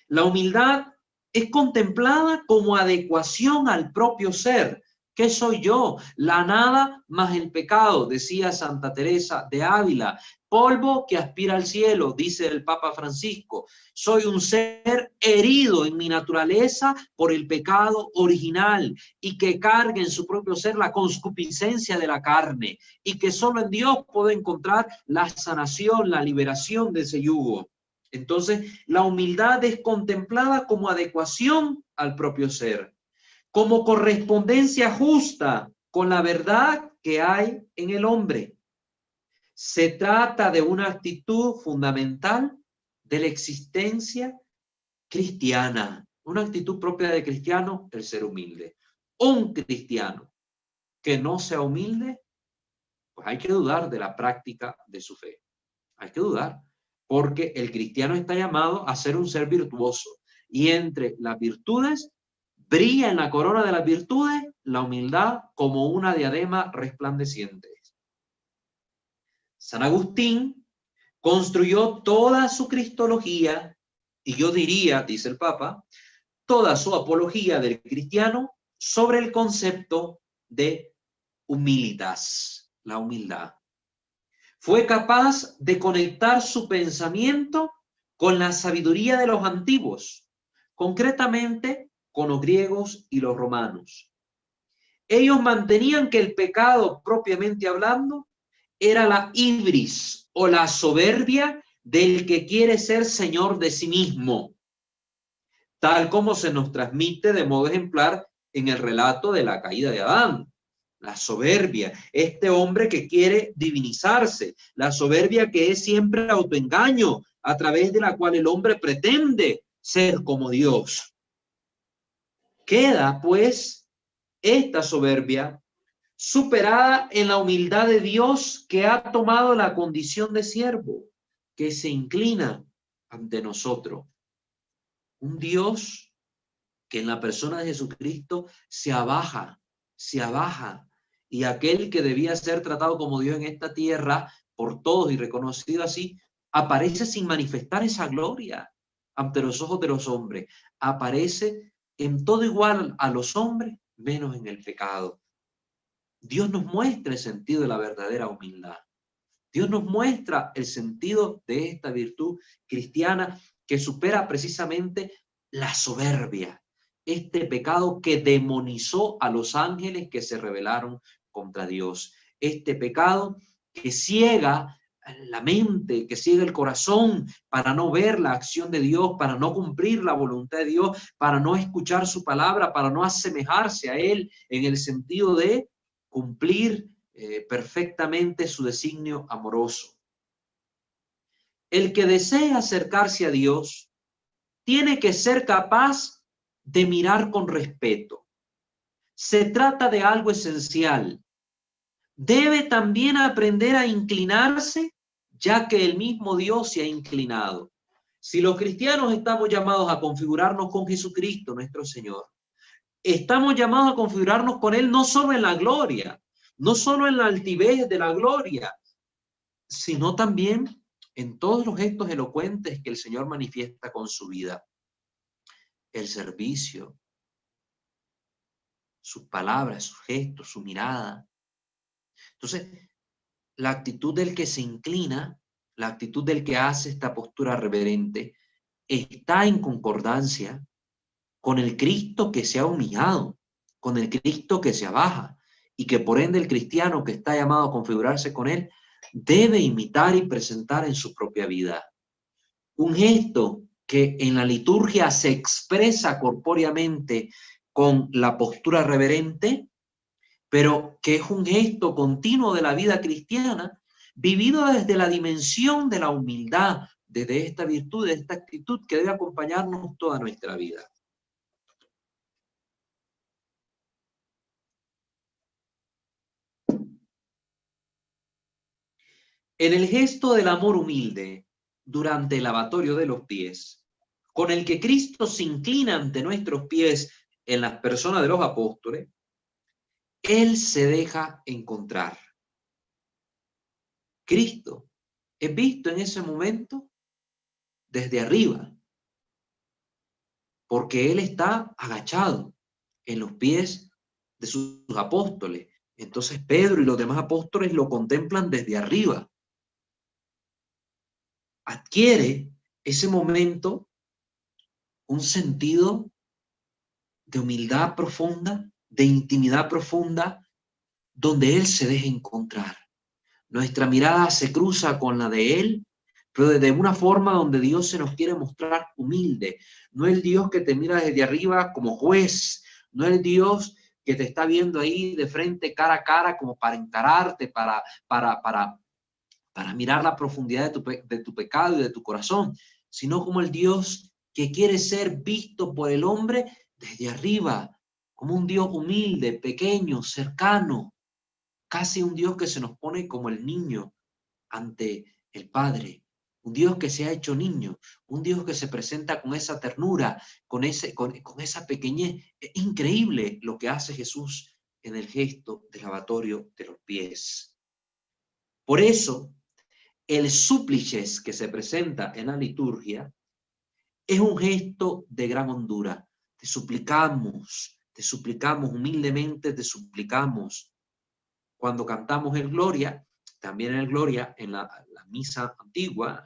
[SPEAKER 3] La humildad es contemplada como adecuación al propio ser. ¿Qué soy yo? La nada más el pecado, decía Santa Teresa de Ávila. Polvo que aspira al cielo, dice el Papa Francisco. Soy un ser herido en mi naturaleza por el pecado original y que carga en su propio ser la concupiscencia de la carne y que solo en Dios puedo encontrar la sanación, la liberación de ese yugo. Entonces, la humildad es contemplada como adecuación al propio ser, como correspondencia justa con la verdad que hay en el hombre. Se trata de una actitud fundamental de la existencia cristiana, una actitud propia de cristiano, el ser humilde. Un cristiano que no sea humilde, pues hay que dudar de la práctica de su fe. Hay que dudar. Porque el cristiano está llamado a ser un ser virtuoso. Y entre las virtudes, brilla en la corona de las virtudes la humildad como una diadema resplandeciente. San Agustín construyó toda su cristología, y yo diría, dice el Papa, toda su apología del cristiano sobre el concepto de humilitas, la humildad. Fue capaz de conectar su pensamiento con la sabiduría de los antiguos, concretamente con los griegos y los romanos. Ellos mantenían que el pecado, propiamente hablando, era la ibris o la soberbia del que quiere ser señor de sí mismo, tal como se nos transmite de modo ejemplar en el relato de la caída de Adán. La soberbia, este hombre que quiere divinizarse, la soberbia que es siempre autoengaño, a través de la cual el hombre pretende ser como Dios. Queda, pues, esta soberbia superada en la humildad de Dios que ha tomado la condición de siervo, que se inclina ante nosotros. Un Dios que en la persona de Jesucristo se abaja, y aquel que debía ser tratado como Dios en esta tierra por todos y reconocido así, aparece sin manifestar esa gloria ante los ojos de los hombres. Aparece en todo igual a los hombres, menos en el pecado. Dios nos muestra el sentido de la verdadera humildad. Dios nos muestra el sentido de esta virtud cristiana que supera precisamente la soberbia, este pecado que demonizó a los ángeles que se rebelaron contra Dios. Este pecado que ciega la mente, que ciega el corazón para no ver la acción de Dios, para no cumplir la voluntad de Dios, para no escuchar su palabra, para no asemejarse a Él en el sentido de cumplir perfectamente su designio amoroso. El que desea acercarse a Dios tiene que ser capaz de mirar con respeto. Se trata de algo esencial. Debe también aprender a inclinarse, ya que el mismo Dios se ha inclinado. Si los cristianos estamos llamados a configurarnos con Jesucristo, nuestro Señor, estamos llamados a configurarnos con Él no solo en la gloria, no solo en la altivez de la gloria, sino también en todos los gestos elocuentes que el Señor manifiesta con su vida. El servicio, sus palabras, sus gestos, su mirada. Entonces, la actitud del que se inclina, la actitud del que hace esta postura reverente, está en concordancia con el Cristo que se ha humillado, con el Cristo que se abaja, y que por ende el cristiano que está llamado a configurarse con él debe imitar y presentar en su propia vida. Un gesto que en la liturgia se expresa corpóreamente con la postura reverente, pero que es un gesto continuo de la vida cristiana, vivido desde la dimensión de la humildad, desde esta virtud, de esta actitud que debe acompañarnos toda nuestra vida. En el gesto del amor humilde, durante el lavatorio de los pies, con el que Cristo se inclina ante nuestros pies en las personas de los apóstoles, Él se deja encontrar. Cristo es visto en ese momento desde arriba, porque Él está agachado en los pies de sus apóstoles. Entonces Pedro y los demás apóstoles lo contemplan desde arriba. Adquiere ese momento un sentido de humildad profunda, de intimidad profunda, donde Él se deja encontrar. Nuestra mirada se cruza con la de Él, pero de una forma donde Dios se nos quiere mostrar humilde. No el Dios que te mira desde arriba como juez, no el Dios que te está viendo ahí de frente, cara a cara, como para encararte, para mirar la profundidad de tu pecado y de tu corazón, sino como el Dios que quiere ser visto por el hombre desde arriba, como un Dios humilde, pequeño, cercano, casi un Dios que se nos pone como el niño ante el Padre, un Dios que se ha hecho niño, un Dios que se presenta con esa ternura, con esa pequeñez. Es increíble lo que hace Jesús en el gesto del lavatorio de los pies. Por eso, el súplices que se presenta en la liturgia es un gesto de gran hondura. Te suplicamos humildemente, te suplicamos. Cuando cantamos el Gloria, también el Gloria en la misa antigua,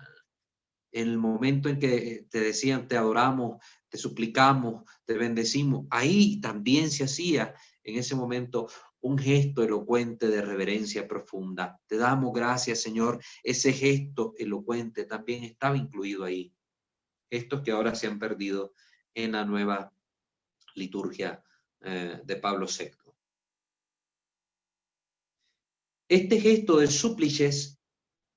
[SPEAKER 3] en el momento en que te decían te adoramos, te suplicamos, te bendecimos, ahí también se hacía en ese momento un gesto elocuente de reverencia profunda. Te damos gracias, Señor. Ese gesto elocuente también estaba incluido ahí. Estos que ahora se han perdido en la nueva liturgia de Pablo VI. Este gesto del súplices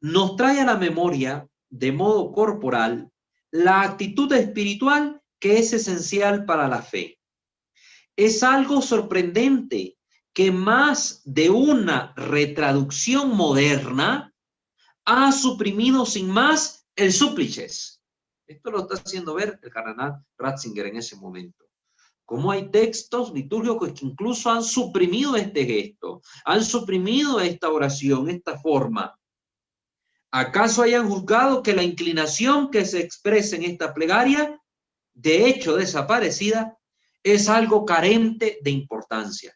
[SPEAKER 3] nos trae a la memoria, de modo corporal, la actitud espiritual que es esencial para la fe. Es algo sorprendente que más de una retraducción moderna ha suprimido sin más el súplices. Esto lo está haciendo ver el cardenal Ratzinger en ese momento. Como hay textos litúrgicos que incluso han suprimido este gesto, han suprimido esta oración, esta forma. ¿Acaso hayan juzgado que la inclinación que se expresa en esta plegaria, de hecho desaparecida, es algo carente de importancia?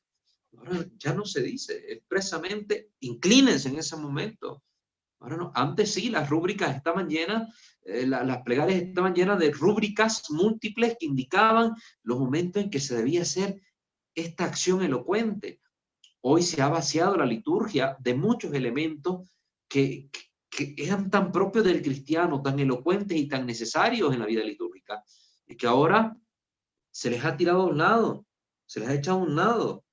[SPEAKER 3] Ahora ya no se dice expresamente, inclínense en ese momento. Ahora no, antes sí, las rúbricas estaban llenas las plegarias estaban llenas de rúbricas múltiples que indicaban los momentos en que se debía hacer esta acción elocuente. Hoy se ha vaciado la liturgia de muchos elementos que eran tan propios del cristiano, tan elocuentes y tan necesarios en la vida litúrgica, y que ahora se les ha tirado a un lado, se les ha echado a un lado.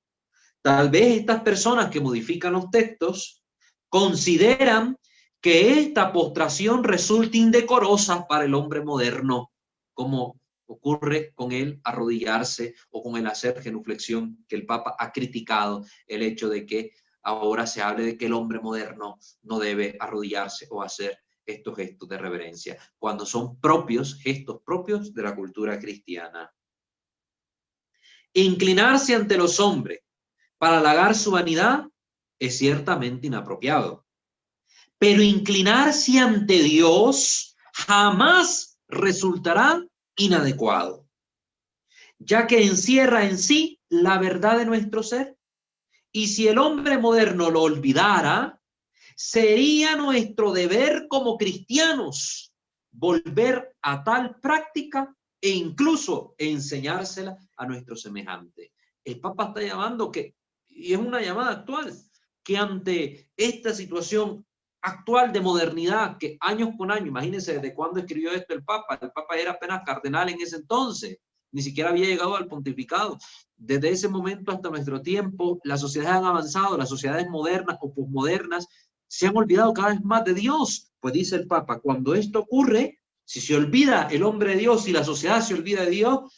[SPEAKER 3] Tal vez estas personas que modifican los textos consideran que esta postración resulta indecorosa para el hombre moderno, como ocurre con el arrodillarse o con el hacer genuflexión, que el Papa ha criticado el hecho de que ahora se hable de que el hombre moderno no debe arrodillarse o hacer estos gestos de reverencia, cuando son gestos propios de la cultura cristiana. Inclinarse ante los hombres para halagar su vanidad es ciertamente inapropiado. Pero inclinarse ante Dios jamás resultará inadecuado, ya que encierra en sí la verdad de nuestro ser. Y si el hombre moderno lo olvidara, sería nuestro deber como cristianos volver a tal práctica e incluso enseñársela a nuestros semejantes. El Papa está llamando y es una llamada actual, que ante esta situación actual de modernidad, que años con años, imagínense desde cuándo escribió esto el Papa era apenas cardenal en ese entonces, ni siquiera había llegado al pontificado. Desde ese momento hasta nuestro tiempo, las sociedades han avanzado, las sociedades modernas o posmodernas se han olvidado cada vez más de Dios. Pues dice el Papa, cuando esto ocurre, si se olvida el hombre de Dios y la sociedad se olvida de Dios,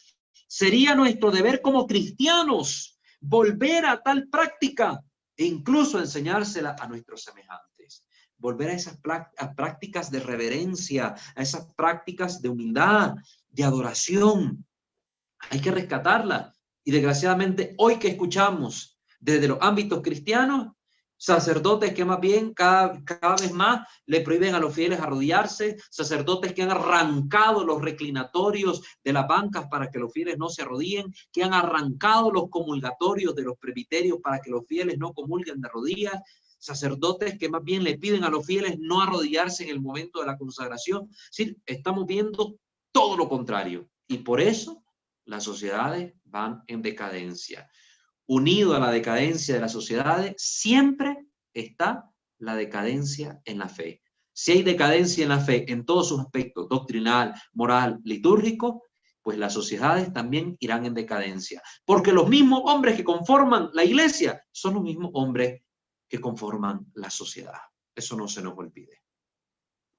[SPEAKER 3] sería nuestro deber como cristianos volver a tal práctica e incluso enseñársela a nuestros semejantes. Volver a esas prácticas de reverencia, a esas prácticas de humildad, de adoración. Hay que rescatarla. Y desgraciadamente, hoy que escuchamos desde los ámbitos cristianos, sacerdotes que más bien cada vez más le prohíben a los fieles arrodillarse, sacerdotes que han arrancado los reclinatorios de las bancas para que los fieles no se arrodillen, que han arrancado los comulgatorios de los presbiterios para que los fieles no comulguen de rodillas, sacerdotes que más bien le piden a los fieles no arrodillarse en el momento de la consagración. Sí, estamos viendo todo lo contrario. Y por eso las sociedades van en decadencia. Unido a la decadencia de las sociedades, siempre está la decadencia en la fe. Si hay decadencia en la fe en todos sus aspectos, doctrinal, moral, litúrgico, pues las sociedades también irán en decadencia. Porque los mismos hombres que conforman la iglesia son los mismos hombres que conforman la sociedad. Eso no se nos olvide.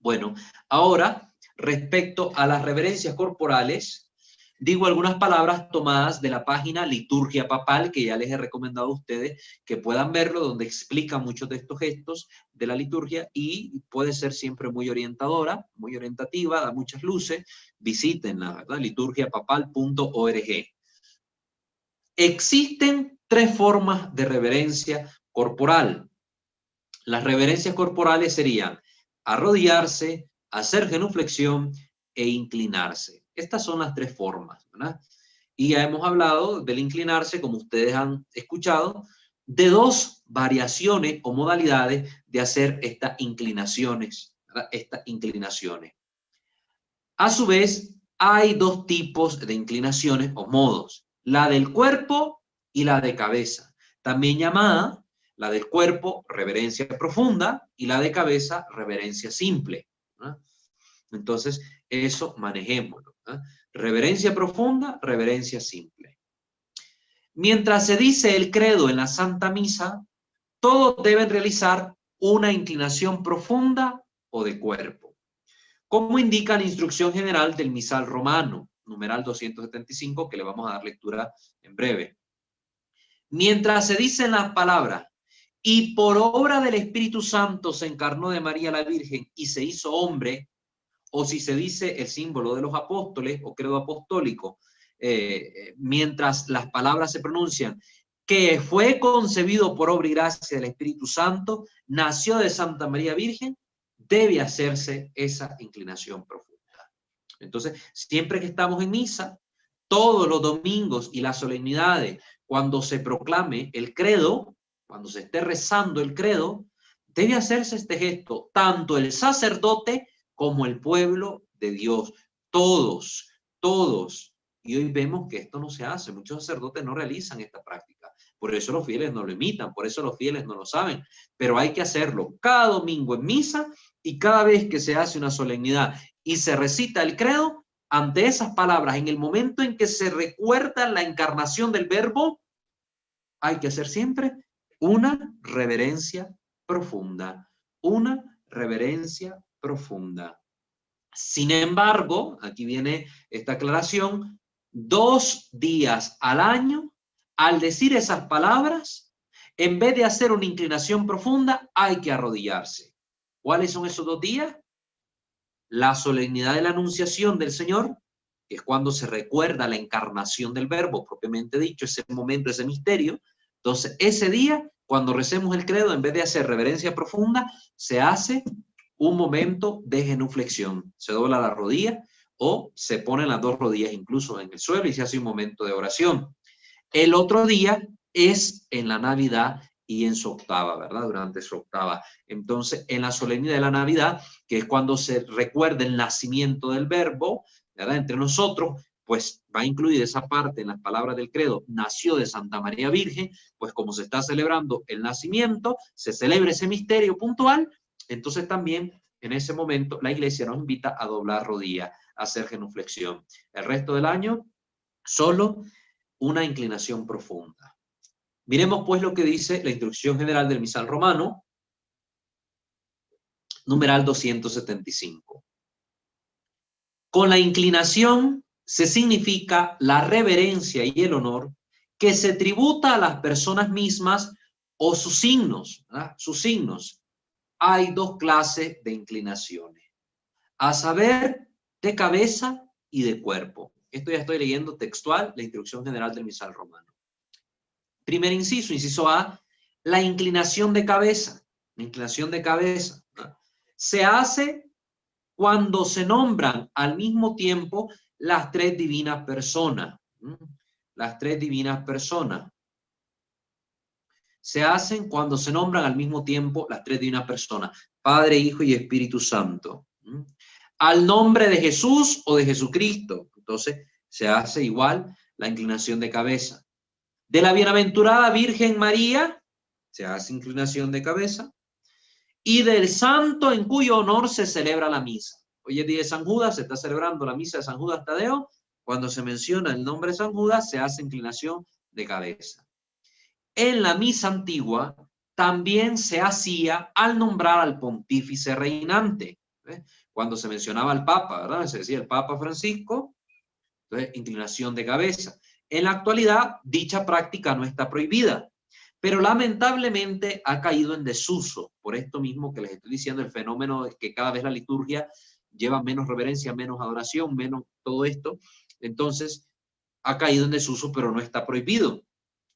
[SPEAKER 3] Bueno, ahora, respecto a las reverencias corporales, digo algunas palabras tomadas de la página Liturgia Papal, que ya les he recomendado a ustedes que puedan verlo, donde explica muchos de estos gestos de la liturgia y puede ser siempre muy orientadora, muy orientativa, da muchas luces. Visítenla, ¿verdad? liturgiapapal.org. Existen tres formas de reverencia corporal. Las reverencias corporales serían arrodillarse, hacer genuflexión e inclinarse. Estas son las tres formas, ¿verdad? Y ya hemos hablado del inclinarse, como ustedes han escuchado, de dos variaciones o modalidades de hacer estas inclinaciones, ¿verdad? Estas inclinaciones. A su vez, hay dos tipos de inclinaciones o modos, la del cuerpo y la de cabeza, también llamada la del cuerpo, reverencia profunda, y la de cabeza, reverencia simple, ¿verdad? Entonces, eso manejémoslo, ¿verdad? Reverencia profunda, reverencia simple. Mientras se dice el credo en la Santa Misa, todos deben realizar una inclinación profunda o de cuerpo, como indica la instrucción general del misal romano, numeral 275, que le vamos a dar lectura en breve. Mientras se dicen las palabras, y por obra del Espíritu Santo se encarnó de María la Virgen y se hizo hombre, o si se dice el símbolo de los apóstoles o credo apostólico, mientras las palabras se pronuncian, que fue concebido por obra y gracia del Espíritu Santo, nació de Santa María Virgen, debe hacerse esa inclinación profunda. Entonces, siempre que estamos en misa, todos los domingos y las solemnidades, cuando se proclame el credo, cuando se esté rezando el credo, debe hacerse este gesto, tanto el sacerdote como el pueblo de Dios. Todos, todos. Y hoy vemos que esto no se hace. Muchos sacerdotes no realizan esta práctica. Por eso los fieles no lo imitan, por eso los fieles no lo saben. Pero hay que hacerlo cada domingo en misa y cada vez que se hace una solemnidad y se recita el credo, ante esas palabras, en el momento en que se recuerda la encarnación del Verbo, hay que hacer siempre una reverencia profunda. Una reverencia profunda. Sin embargo, aquí viene esta aclaración, 2 días al año, al decir esas palabras, en vez de hacer una inclinación profunda, hay que arrodillarse. ¿Cuáles son esos 2 días? La solemnidad de la Anunciación del Señor, que es cuando se recuerda la encarnación del Verbo, propiamente dicho, ese momento, ese misterio. Entonces, ese día, cuando recemos el credo, en vez de hacer reverencia profunda, se hace un momento de genuflexión. Se dobla la rodilla o se ponen las 2 rodillas incluso en el suelo y se hace un momento de oración. El otro día es en la Navidad y en su octava, ¿verdad? Durante su octava. Entonces, en la solemnidad de la Navidad, que es cuando se recuerda el nacimiento del Verbo, ¿verdad? Entre nosotros, pues va a incluir esa parte en las palabras del credo, nació de Santa María Virgen, pues como se está celebrando el nacimiento, se celebra ese misterio puntual, entonces también en ese momento la iglesia nos invita a doblar rodillas, a hacer genuflexión. El resto del año, solo una inclinación profunda. Miremos pues lo que dice la instrucción general del misal romano, numeral 275. Con la inclinación se significa la reverencia y el honor que se tributa a las personas mismas o sus signos, ¿verdad? Sus signos. Hay 2 clases de inclinaciones, a saber, de cabeza y de cuerpo. Esto ya estoy leyendo textual, la instrucción general del misal romano. Primer inciso, inciso A, la inclinación de cabeza. La inclinación de cabeza, ¿no? Se hace cuando se nombran al mismo tiempo las 3 divinas personas. Las 3 divinas personas. Se hacen cuando se nombran al mismo tiempo las 3 divinas personas. Padre, Hijo y Espíritu Santo. Al nombre de Jesús o de Jesucristo. Entonces se hace igual la inclinación de cabeza. De la bienaventurada Virgen María, se hace inclinación de cabeza, y del santo en cuyo honor se celebra la misa. Hoy es día de San Judas, se está celebrando la misa de San Judas Tadeo. Cuando se menciona el nombre de San Judas, se hace inclinación de cabeza. En la misa antigua también se hacía al nombrar al pontífice reinante. Cuando se mencionaba al Papa, ¿verdad? Se decía el Papa Francisco, entonces inclinación de cabeza. En la actualidad, dicha práctica no está prohibida, pero lamentablemente ha caído en desuso, por esto mismo que les estoy diciendo, el fenómeno de que cada vez la liturgia lleva menos reverencia, menos adoración, menos todo esto. Entonces, ha caído en desuso, pero no está prohibido.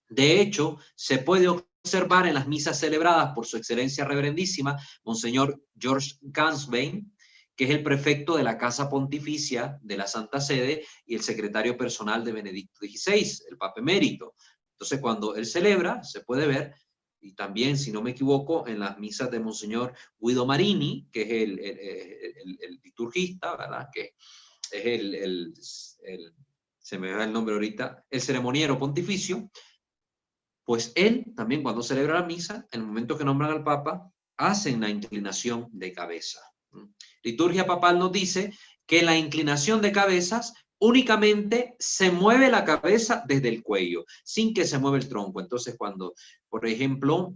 [SPEAKER 3] De hecho, se puede observar en las misas celebradas por su excelencia reverendísima, Monseñor George Ganswein, que es el prefecto de la Casa Pontificia de la Santa Sede y el secretario personal de Benedicto XVI, el Papa Emérito. Entonces, cuando él celebra, se puede ver, y también, si no me equivoco, en las misas de Monseñor Guido Marini, que es el liturgista, ¿verdad? Que es se me va el nombre ahorita, el ceremoniero pontificio, pues él también cuando celebra la misa, en el momento que nombran al Papa, hacen la inclinación de cabeza. Liturgia papal nos dice que la inclinación de cabezas únicamente se mueve la cabeza desde el cuello, sin que se mueva el tronco. Entonces, cuando, por ejemplo,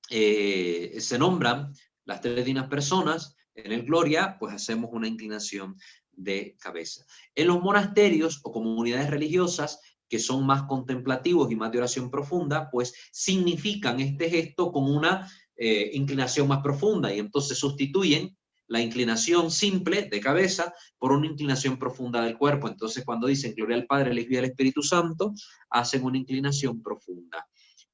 [SPEAKER 3] se nombran las 3 divinas personas en el Gloria, pues hacemos una inclinación de cabeza. En los monasterios o comunidades religiosas que son más contemplativos y más de oración profunda, pues significan este gesto con una inclinación más profunda y entonces sustituyen la inclinación simple de cabeza por una inclinación profunda del cuerpo. Entonces, cuando dicen gloria al Padre, al Hijo y al Espíritu Santo, hacen una inclinación profunda.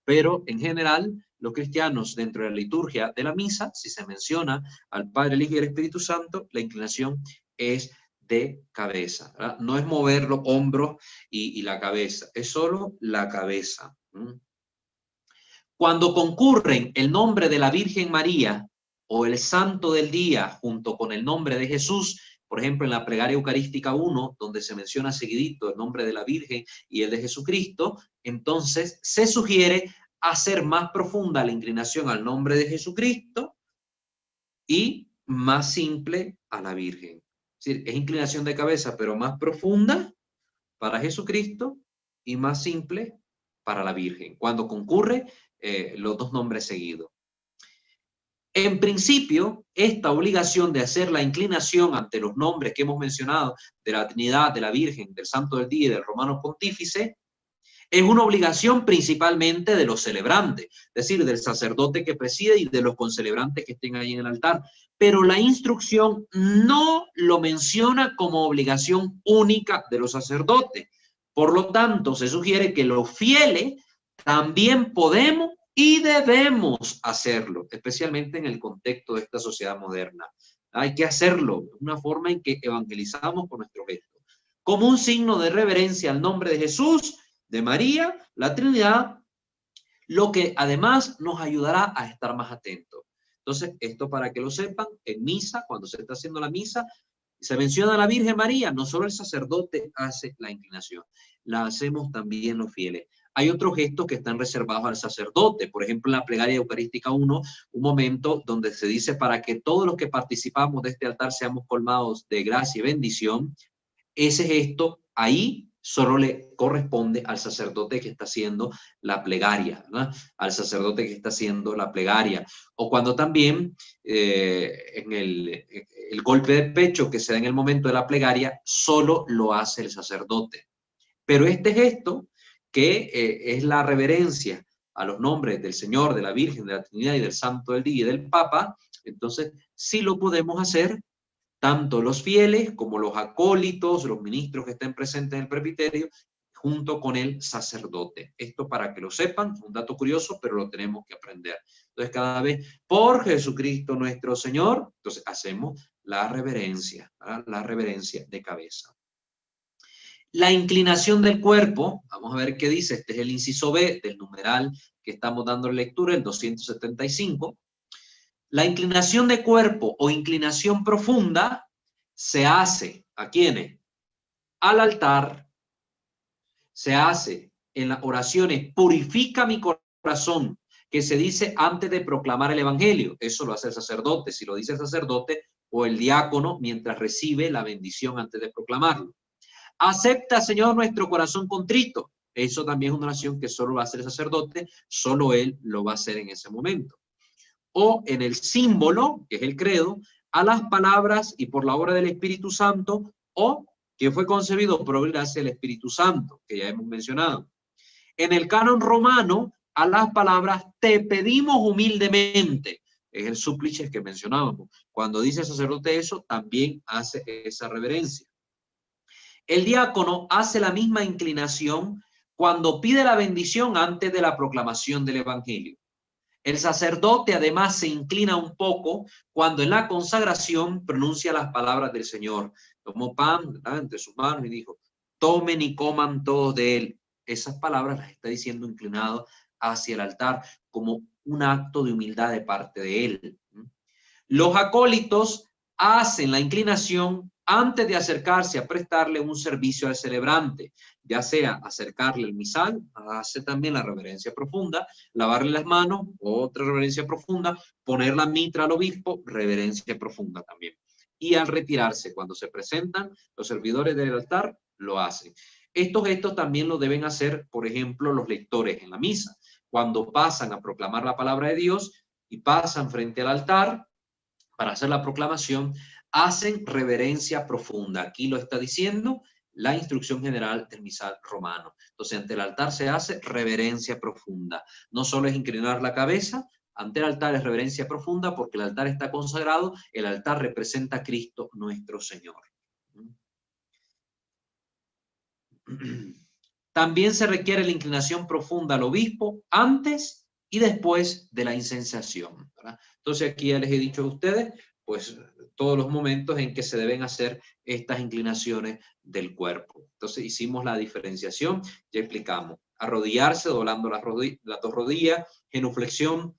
[SPEAKER 3] Pero, en general, los cristianos, dentro de la liturgia de la misa, si se menciona al Padre, al Hijo y al Espíritu Santo, la inclinación es de cabeza, ¿verdad? No es mover los hombros y la cabeza, es solo la cabeza. Cuando concurren el nombre de la Virgen María o el santo del día junto con el nombre de Jesús, por ejemplo, en la plegaria eucarística 1, donde se menciona seguidito el nombre de la Virgen y el de Jesucristo, entonces se sugiere hacer más profunda la inclinación al nombre de Jesucristo y más simple a la Virgen. Es decir, es inclinación de cabeza, pero más profunda para Jesucristo y más simple para la Virgen, cuando concurre los dos nombres seguidos. En principio, esta obligación de hacer la inclinación ante los nombres que hemos mencionado de la Trinidad, de la Virgen, del Santo del Día y del Romano Pontífice, es una obligación principalmente de los celebrantes, es decir, del sacerdote que preside y de los concelebrantes que estén ahí en el altar. Pero la instrucción no lo menciona como obligación única de los sacerdotes. Por lo tanto, se sugiere que los fieles también podemos y debemos hacerlo, especialmente en el contexto de esta sociedad moderna. Hay que hacerlo, una forma en que evangelizamos con nuestro gesto. Como un signo de reverencia al nombre de Jesús, de María, la Trinidad, lo que además nos ayudará a estar más atentos. Entonces, esto para que lo sepan, en misa, cuando se está haciendo la misa, se menciona a la Virgen María, no solo el sacerdote hace la inclinación, la hacemos también los fieles. Hay otros gestos que están reservados al sacerdote, por ejemplo, en la plegaria eucarística 1, un momento donde se dice para que todos los que participamos de este altar seamos colmados de gracia y bendición. Ese gesto ahí solo le corresponde al sacerdote que está haciendo la plegaria, ¿no? Al sacerdote que está haciendo la plegaria. O cuando también en el golpe de pecho que se da en el momento de la plegaria, solo lo hace el sacerdote. Pero este gesto, que es la reverencia a los nombres del Señor, de la Virgen, de la Trinidad y del Santo del Día y del Papa, entonces sí lo podemos hacer tanto los fieles como los acólitos, los ministros que estén presentes en el presbiterio, junto con el sacerdote. Esto para que lo sepan, un dato curioso, pero lo tenemos que aprender. Entonces, cada vez, por Jesucristo nuestro Señor, entonces hacemos la reverencia de cabeza. La inclinación del cuerpo, vamos a ver qué dice, este es el inciso B del numeral que estamos dando lectura, el 275. La inclinación de cuerpo o inclinación profunda se hace, ¿a quiénes? Al altar, se hace en las oraciones, purifica mi corazón, que se dice antes de proclamar el evangelio. Eso lo hace el sacerdote, si lo dice el sacerdote o el diácono mientras recibe la bendición antes de proclamarlo. Acepta, Señor, nuestro corazón contrito. Eso también es una oración que solo va a hacer el sacerdote, solo él lo va a hacer en ese momento. O en el símbolo, que es el credo, a las palabras y por la obra del Espíritu Santo, o que fue concebido por gracia del Espíritu Santo, que ya hemos mencionado. En el canon romano, a las palabras te pedimos humildemente, es el súplice que mencionábamos. Cuando dice el sacerdote eso, también hace esa reverencia. El diácono hace la misma inclinación cuando pide la bendición antes de la proclamación del evangelio. El sacerdote además se inclina un poco cuando en la consagración pronuncia las palabras del Señor. Tomó pan, ¿verdad?, entre sus manos y dijo, tomen y coman todos de él. Esas palabras las está diciendo inclinado hacia el altar como un acto de humildad de parte de él. Los acólitos hacen la inclinación antes de acercarse a prestarle un servicio al celebrante, ya sea acercarle el misal, hace también la reverencia profunda, lavarle las manos, otra reverencia profunda, poner la mitra al obispo, reverencia profunda también. Y al retirarse, cuando se presentan los servidores del altar, lo hacen. Estos gestos también lo deben hacer, por ejemplo, los lectores en la misa. Cuando pasan a proclamar la palabra de Dios y pasan frente al altar para hacer la proclamación, hacen reverencia profunda. Aquí lo está diciendo la instrucción general del misal romano. Entonces, ante el altar se hace reverencia profunda. No solo es inclinar la cabeza, ante el altar es reverencia profunda porque el altar está consagrado, el altar representa a Cristo nuestro Señor. También se requiere la inclinación profunda al obispo antes y después de la incenciación, ¿verdad? Entonces, aquí ya les he dicho a ustedes, pues, todos los momentos en que se deben hacer estas inclinaciones del cuerpo. Entonces hicimos la diferenciación, ya explicamos. Arrodillarse, doblando las dos rodillas, genuflexión,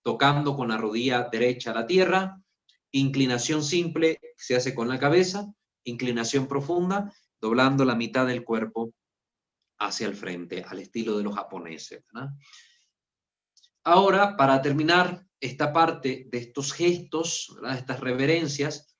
[SPEAKER 3] tocando con la rodilla derecha la tierra, Inclinación simple se hace con la cabeza, inclinación profunda, doblando la mitad del cuerpo hacia el frente, al estilo de los japoneses, ¿verdad? Ahora, para terminar esta parte de estos gestos, ¿verdad?, estas reverencias,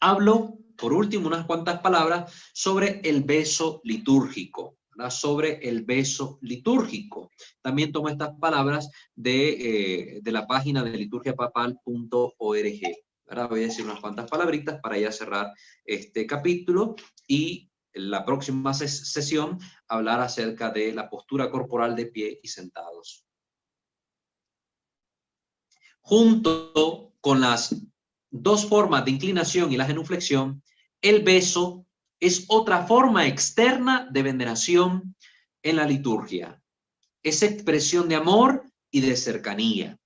[SPEAKER 3] hablo, por último, unas cuantas palabras sobre el beso litúrgico, ¿verdad? Sobre el beso litúrgico. También tomo estas palabras de la página de liturgiapapal.org. Ahora voy a decir unas cuantas palabritas para ya cerrar este capítulo y en la próxima sesión hablar acerca de la postura corporal de pie y sentados. Junto con las dos formas de inclinación y la genuflexión, el beso es otra forma externa de veneración en la liturgia. Es expresión de amor y de cercanía.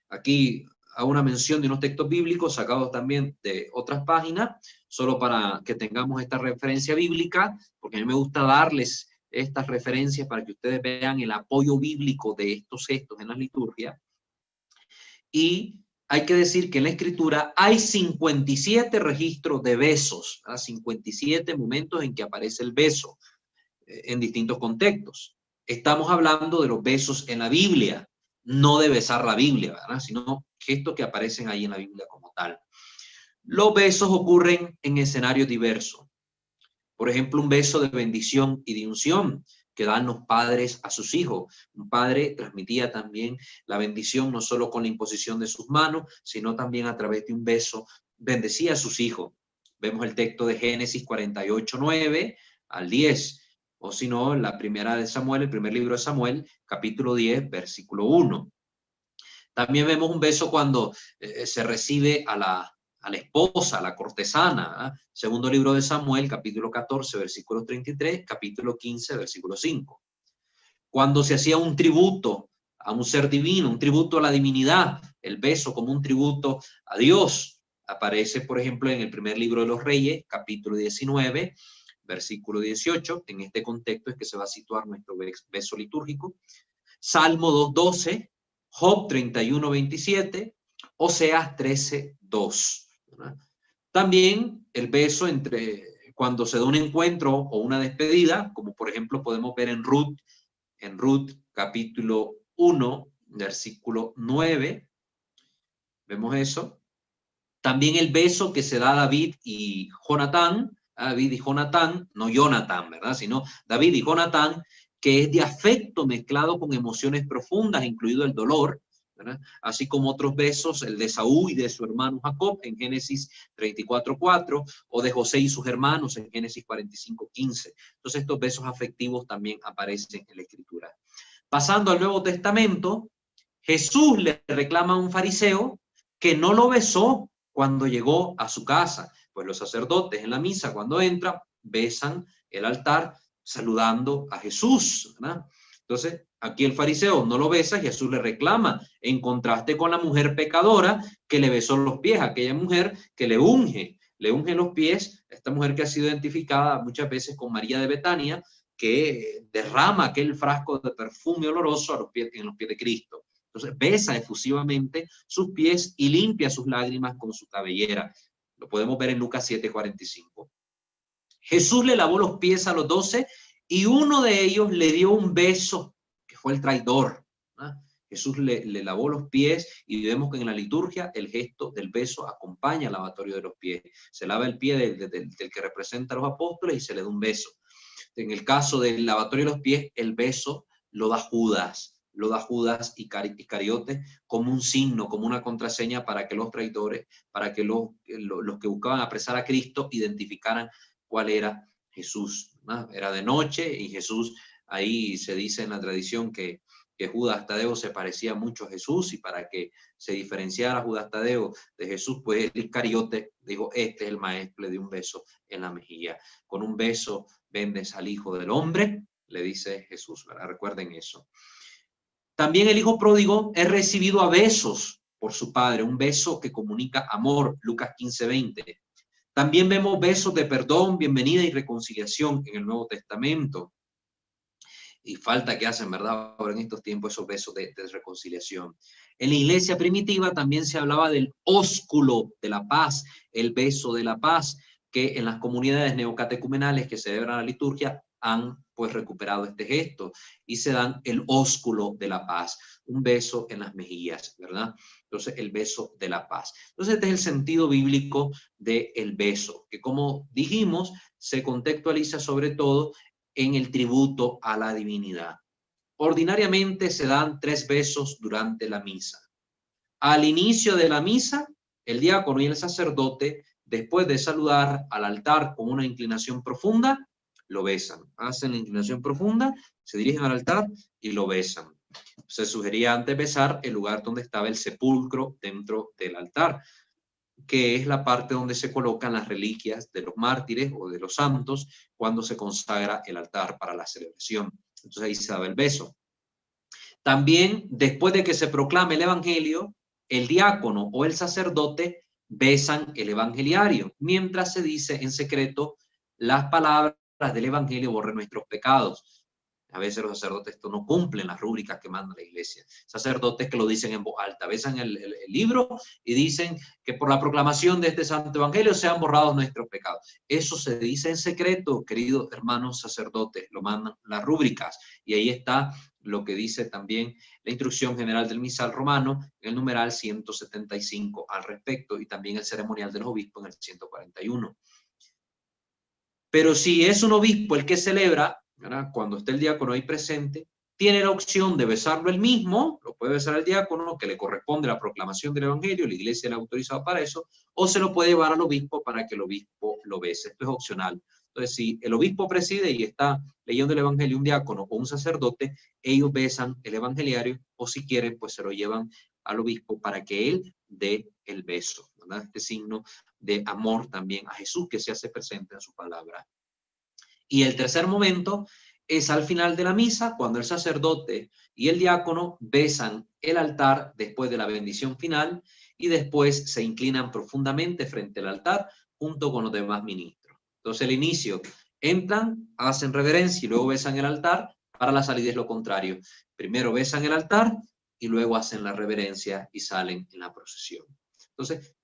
[SPEAKER 3] Aquí hago una mención de unos textos bíblicos sacados también de otras páginas, solo para que tengamos esta referencia bíblica, porque a mí me gusta darles estas referencias para que ustedes vean el apoyo bíblico de estos gestos en la liturgia. Y hay que decir que en la escritura hay 57 registros de besos, ¿verdad? 57 momentos en que aparece el beso en distintos contextos. Estamos hablando de los besos en la Biblia, no de besar la Biblia, ¿verdad?, sino gestos que aparecen ahí en la Biblia como tal. Los besos ocurren en escenarios diversos. Por ejemplo, un beso de bendición y de unción que dan los padres a sus hijos. Un padre transmitía también la bendición no solo con la imposición de sus manos, sino también a través de un beso, bendecía a sus hijos. Vemos el texto de Génesis 48:9 al 10, o si no, la primera de Samuel, el primer libro de Samuel, capítulo 10, versículo 1. También vemos un beso cuando se recibe a la esposa, a la cortesana, ¿eh? Segundo libro de Samuel, capítulo 14, versículo 33, capítulo 15, versículo 5. Cuando se hacía un tributo a un ser divino, un tributo a la divinidad, el beso como un tributo a Dios, aparece, por ejemplo, en el primer libro de los Reyes, capítulo 19, versículo 18. En este contexto es que se va a situar nuestro beso litúrgico. Salmo 2:12, Job 31:27, Oseas 13:2. También el beso cuando se da un encuentro o una despedida, como por ejemplo podemos ver en Ruth capítulo 1, versículo 9, vemos eso. También el beso que se da a David y Jonatán, no Jonathan, ¿verdad?, sino David y Jonatán, que es de afecto mezclado con emociones profundas, incluido el dolor, ¿verdad?, así como otros besos, el de Saúl y de su hermano Jacob en Génesis 34:4, o de José y sus hermanos en Génesis 45:15. Entonces estos besos afectivos también aparecen en la escritura. Pasando al Nuevo Testamento, Jesús le reclama a un fariseo que no lo besó cuando llegó a su casa. Pues los sacerdotes en la misa, cuando entran, besan el altar saludando a Jesús, ¿verdad? Entonces, aquí el fariseo no lo besa y Jesús le reclama, en contraste con la mujer pecadora que le besó los pies, aquella mujer que le unge los pies, esta mujer que ha sido identificada muchas veces con María de Betania, que derrama aquel frasco de perfume oloroso en los pies de Cristo. Entonces besa efusivamente sus pies y limpia sus lágrimas con su cabellera. Lo podemos ver en Lucas 7:45. Jesús le lavó los pies a los 12 y uno de ellos le dio un beso, que fue el traidor, ¿no? Jesús le lavó los pies y vemos que en la liturgia el gesto del beso acompaña al lavatorio de los pies. Se lava el pie del que representa a los apóstoles y se le da un beso. En el caso del lavatorio de los pies, el beso lo da Judas Iscariote como un signo, como una contraseña para que los traidores, para que los que buscaban apresar a Cristo identificaran cuál era Jesús, ¿no? Era de noche y Jesús, ahí se dice en la tradición que Judas Tadeo se parecía mucho a Jesús, y para que se diferenciara Judas Tadeo de Jesús, pues el Iscariote dijo, este es el maestro, le dio un beso en la mejilla. Con un beso vendes al Hijo del Hombre, le dice Jesús, ¿verdad? Recuerden eso. También el hijo pródigo es recibido a besos por su padre, un beso que comunica amor, Lucas 15:20. También vemos besos de perdón, bienvenida y reconciliación en el Nuevo Testamento. y falta que hacen, ¿verdad? Ahora en estos tiempos esos besos de reconciliación. En la iglesia primitiva también se hablaba del ósculo de la paz, el beso de la paz, que en las comunidades neocatecumenales que celebran la liturgia han pues recuperado este gesto y se dan el ósculo de la paz, un beso en las mejillas, ¿verdad? Entonces, el beso de la paz. Entonces, este es el sentido bíblico del beso, que como dijimos, se contextualiza sobre todo en el tributo a la divinidad. Ordinariamente se dan 3 besos durante la misa. Al inicio de la misa, el diácono y el sacerdote, después de saludar al altar con una inclinación profunda, lo besan. Hacen la inclinación profunda, se dirigen al altar y lo besan. Se sugería antes besar el lugar donde estaba el sepulcro dentro del altar, que es la parte donde se colocan las reliquias de los mártires o de los santos cuando se consagra el altar para la celebración. Entonces ahí se daba el beso. También, después de que se proclame el evangelio, el diácono o el sacerdote besan el evangeliario, mientras se dice en secreto las palabras del evangelio borren nuestros pecados. A veces los sacerdotes esto no cumplen las rúbricas que manda la iglesia. Sacerdotes que lo dicen en voz alta, besan el libro y dicen que por la proclamación de este santo evangelio sean borrados nuestros pecados. Eso se dice en secreto, queridos hermanos sacerdotes, lo mandan las rúbricas. Y ahí está lo que dice también la instrucción general del misal romano, en el numeral 175 al respecto, y también el ceremonial de los obispos en el 141. Pero si es un obispo el que celebra, ¿verdad?, cuando esté el diácono ahí presente, tiene la opción de besarlo él mismo, lo puede besar el diácono, que le corresponde la proclamación del evangelio, la iglesia le ha autorizado para eso, o se lo puede llevar al obispo para que el obispo lo bese. Esto es opcional. Entonces, si el obispo preside y está leyendo el evangelio un diácono o un sacerdote, ellos besan el evangeliario, o si quieren, pues se lo llevan al obispo para que él dé el beso, ¿verdad? Este signo de amor también a Jesús que se hace presente en su palabra. Y el tercer momento es al final de la misa, cuando el sacerdote y el diácono besan el altar después de la bendición final y después se inclinan profundamente frente al altar junto con los demás ministros. Entonces, al inicio entran, hacen reverencia y luego besan el altar. Para la salida es lo contrario. Primero besan el altar y luego hacen la reverencia y salen en la procesión. Entonces,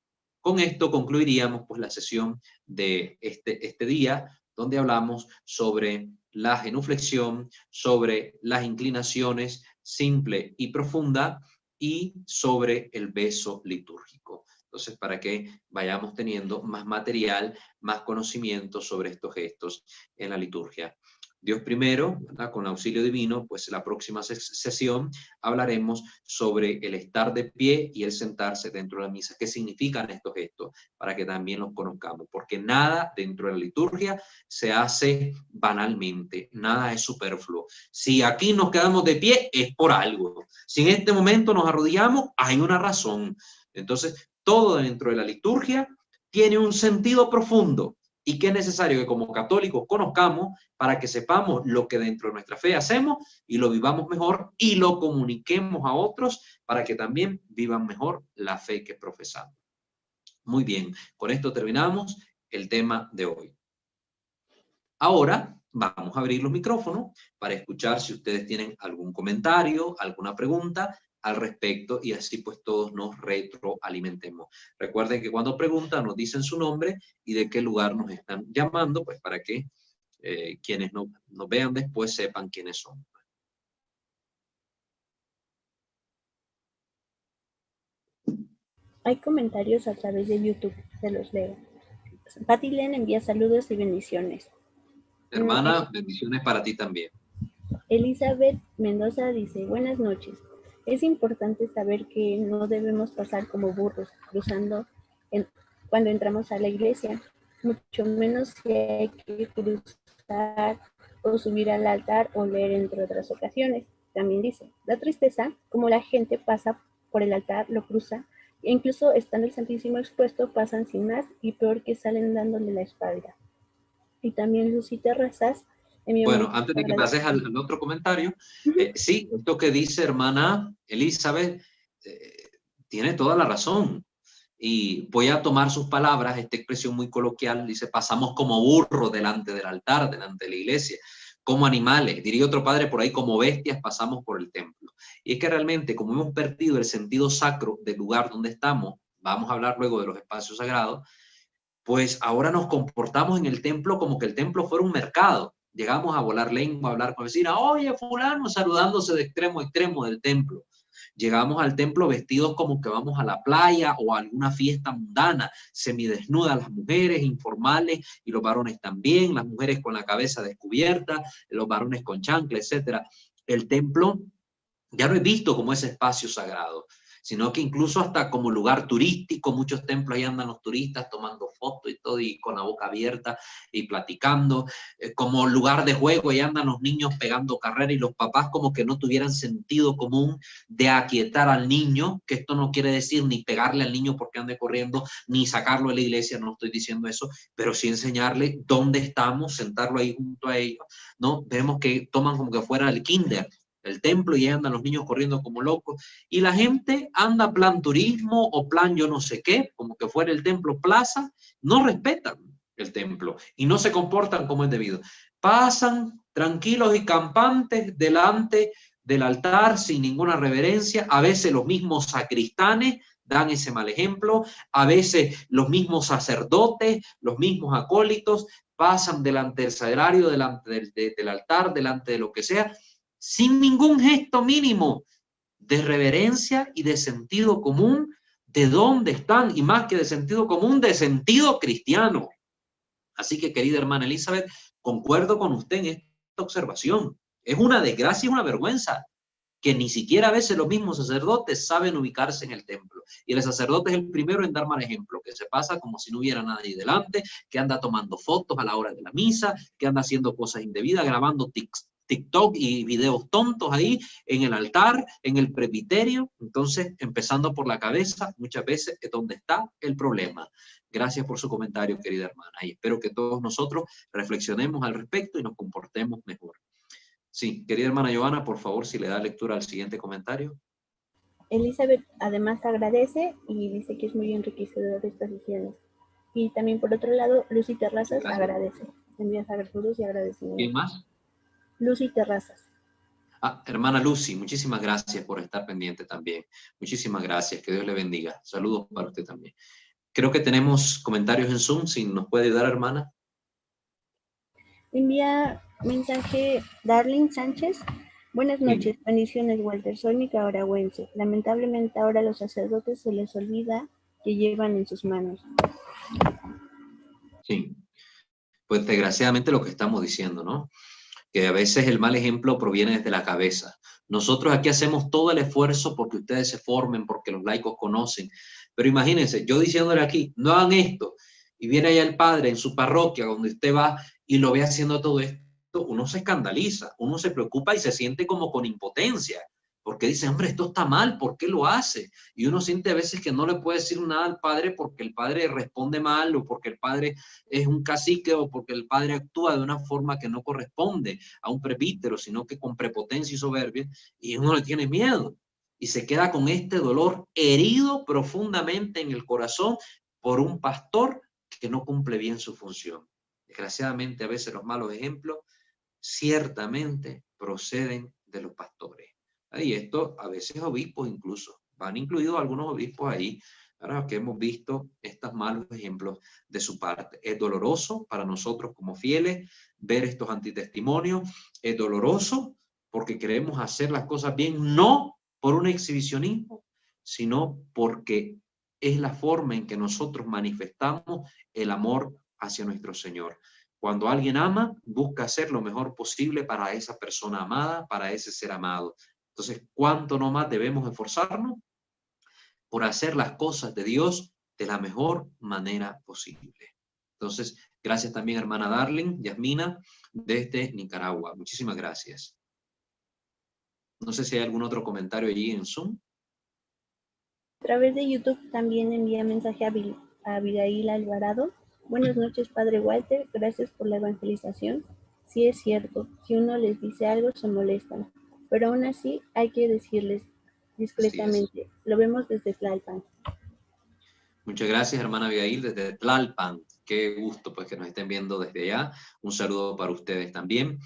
[SPEAKER 3] con esto concluiríamos pues la sesión de este día, donde hablamos sobre la genuflexión, sobre las inclinaciones simple y profunda y sobre el beso litúrgico. Entonces, para que vayamos teniendo más material, más conocimiento sobre estos gestos en la liturgia. Dios primero, ¿verdad?, con auxilio divino, pues en la próxima sesión hablaremos sobre el estar de pie y el sentarse dentro de la misa. ¿Qué significan estos gestos? Para que también los conozcamos, porque nada dentro de la liturgia se hace banalmente, nada es superfluo. Si aquí nos quedamos de pie, es por algo. Si en este momento nos arrodillamos, hay una razón. Entonces, todo dentro de la liturgia tiene un sentido profundo. Y que es necesario que como católicos conozcamos para que sepamos lo que dentro de nuestra fe hacemos y lo vivamos mejor y lo comuniquemos a otros para que también vivan mejor la fe que profesamos. Muy bien, con esto terminamos el tema de hoy. Ahora vamos a abrir los micrófonos para escuchar si ustedes tienen algún comentario, alguna pregunta al respecto y así pues todos nos retroalimentemos. Recuerden que cuando preguntan nos dicen su nombre y de qué lugar nos están llamando, pues para que quienes nos vean después sepan quiénes son.
[SPEAKER 4] Hay comentarios a través de YouTube, se los leo. Pati Len envía saludos y bendiciones.
[SPEAKER 3] Hermana, bendiciones para ti también.
[SPEAKER 4] Elizabeth Mendoza dice, buenas noches. Es importante saber que no debemos pasar como burros cruzando cuando entramos a la iglesia, mucho menos si hay que cruzar o subir al altar o leer entre otras ocasiones. También dice, da tristeza como la gente pasa por el altar, lo cruza, e incluso estando el Santísimo expuesto pasan sin más y peor que salen dándole la espalda. Y también Lucy Terrazas.
[SPEAKER 3] Bueno, antes de que pases al otro comentario, sí, esto que dice hermana Elizabeth tiene toda la razón. Y voy a tomar sus palabras, esta expresión muy coloquial, dice, pasamos como burro delante del altar, delante de la iglesia. como animales, diría otro padre por ahí, como bestias pasamos por el templo. Y es que realmente, como hemos perdido el sentido sacro del lugar donde estamos, vamos a hablar luego de los espacios sagrados, pues ahora nos comportamos en el templo como que el templo fuera un mercado. Llegamos a volar lengua, a hablar con vecina, oye, fulano, saludándose de extremo a extremo del templo. Llegamos al templo vestidos como que vamos a la playa o a alguna fiesta mundana, semidesnudas las mujeres, informales, y los varones también, las mujeres con la cabeza descubierta, los varones con chancla, etcétera. El templo ya no es visto como ese espacio sagrado, sino que incluso hasta como lugar turístico, muchos templos ahí andan los turistas tomando fotos y todo, y con la boca abierta y platicando, como lugar de juego, ahí andan los niños pegando carrera y los papás como que no tuvieran sentido común de aquietar al niño, que esto no quiere decir ni pegarle al niño porque ande corriendo, ni sacarlo de la iglesia, no estoy diciendo eso, pero sí enseñarle dónde estamos, sentarlo ahí junto a ellos, ¿no? Vemos que toman como que fuera el kinder, el templo, y andan los niños corriendo como locos, y la gente anda plan turismo o plan yo no sé qué, como que fuera el templo plaza, no respetan el templo y no se comportan como es debido. Pasan tranquilos y campantes delante del altar sin ninguna reverencia, a veces los mismos sacristanes dan ese mal ejemplo, a veces los mismos sacerdotes, los mismos acólitos, pasan delante del sagrario, delante del altar, delante de lo que sea, sin ningún gesto mínimo de reverencia y de sentido común de dónde están, y más que de sentido común, de sentido cristiano. Así que, querida hermana Elizabeth, concuerdo con usted en esta observación. Es una desgracia y una vergüenza que ni siquiera a veces los mismos sacerdotes saben ubicarse en el templo. Y el sacerdote es el primero en dar mal ejemplo, que se pasa como si no hubiera nadie delante, que anda tomando fotos a la hora de la misa, que anda haciendo cosas indebidas, grabando TikTok y videos tontos ahí en el altar, en el presbiterio. Entonces, empezando por la cabeza, muchas veces es donde está el problema. Gracias por su comentario, querida hermana, y espero que todos nosotros reflexionemos al respecto y nos comportemos mejor. Sí, querida hermana Giovanna, por favor, si le da lectura al siguiente comentario.
[SPEAKER 4] Elizabeth además agradece y dice que es muy enriquecedor estas sesiones. Y también por otro lado, Lucy Terrazas agradece. Envía saludos y agradecimientos.
[SPEAKER 3] ¿Quién más?
[SPEAKER 4] Lucy Terrazas.
[SPEAKER 3] Hermana Lucy, muchísimas gracias por estar pendiente también. Muchísimas gracias, que Dios le bendiga. Saludos para usted también. Creo que tenemos comentarios en Zoom, si nos puede ayudar, hermana.
[SPEAKER 4] Envía mensaje Darling Sánchez. Buenas noches, bendiciones, Walter. Soy nicaragüense. Lamentablemente ahora a los sacerdotes se les olvida que llevan en sus manos.
[SPEAKER 3] Sí, pues desgraciadamente lo que estamos diciendo, ¿no? Que a veces el mal ejemplo proviene desde la cabeza. Nosotros aquí hacemos todo el esfuerzo porque ustedes se formen, porque los laicos conocen. Pero imagínense, yo diciéndole aquí, no hagan esto, y viene allá el padre en su parroquia donde usted va y lo ve haciendo todo esto, uno se escandaliza, uno se preocupa y se siente como con impotencia, porque dice, hombre, esto está mal, ¿por qué lo hace? Y uno siente a veces que no le puede decir nada al padre porque el padre responde mal, o porque el padre es un cacique, o porque el padre actúa de una forma que no corresponde a un presbítero, sino que con prepotencia y soberbia, y uno le tiene miedo y se queda con este dolor herido profundamente en el corazón por un pastor que no cumple bien su función. Desgraciadamente, a veces los malos ejemplos ciertamente proceden de los pastores. Y esto a veces obispos incluso, van incluidos algunos obispos ahí, ¿verdad? Que hemos visto estos malos ejemplos de su parte. Es doloroso para nosotros como fieles ver estos antitestimonios, es doloroso porque queremos hacer las cosas bien, no por un exhibicionismo, sino porque es la forma en que nosotros manifestamos el amor hacia nuestro Señor. Cuando alguien ama, busca hacer lo mejor posible para esa persona amada, para ese ser amado. Entonces, ¿cuánto no más debemos esforzarnos por hacer las cosas de Dios de la mejor manera posible? Entonces, gracias también, hermana Darling, Yasmina, desde Nicaragua. Muchísimas gracias. No sé si hay algún otro comentario allí en Zoom.
[SPEAKER 4] A través de YouTube también envía mensaje a Abigail Alvarado. Buenas noches, Padre Walter. Gracias por la evangelización. Sí es cierto, si uno les dice algo se molestan, pero aún así hay que decirles discretamente. Lo vemos desde Tlalpan.
[SPEAKER 3] Muchas gracias, hermana Abigail, desde Tlalpan. qué gusto pues que nos estén viendo desde allá. Un saludo para ustedes también.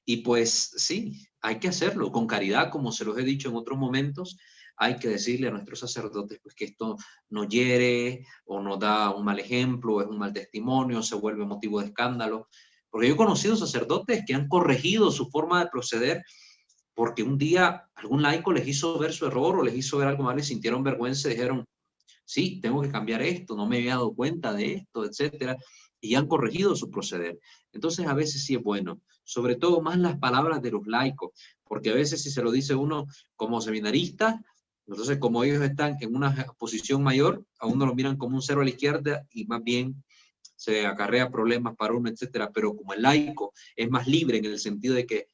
[SPEAKER 3] Y pues sí, hay que hacerlo con caridad, como se los he dicho en otros momentos. Hay que decirle a nuestros sacerdotes pues, que esto nos hiere o nos da un mal ejemplo, es un mal testimonio, se vuelve motivo de escándalo. Porque yo he conocido sacerdotes que han corregido su forma de proceder porque un día algún laico les hizo ver su error o les hizo ver algo mal y sintieron vergüenza y dijeron, sí, tengo que cambiar esto, no me había dado cuenta de esto, etcétera, y han corregido su proceder. Entonces a veces sí es bueno, sobre todo más las palabras de los laicos, porque a veces si se lo dice uno como seminarista, entonces como ellos están en una posición mayor, a uno lo miran como un cero a la izquierda y más bien se acarrea problemas para uno, etcétera, pero como el laico es más libre en el sentido de que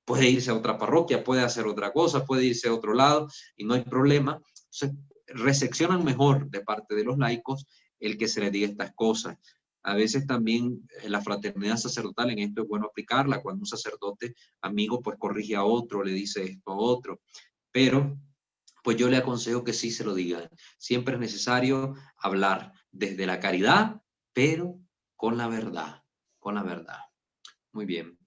[SPEAKER 3] puede irse a otra parroquia, puede hacer otra cosa, puede irse a otro lado y no hay problema. Entonces, recepcionan mejor de parte de los laicos el que se les diga estas cosas. A veces también la fraternidad sacerdotal, en esto es bueno aplicarla, cuando un sacerdote amigo pues corrige a otro, le dice esto a otro, pero pues yo le aconsejo que sí se lo digan. Siempre es necesario hablar desde la caridad, pero con la verdad, con la verdad. Muy bien.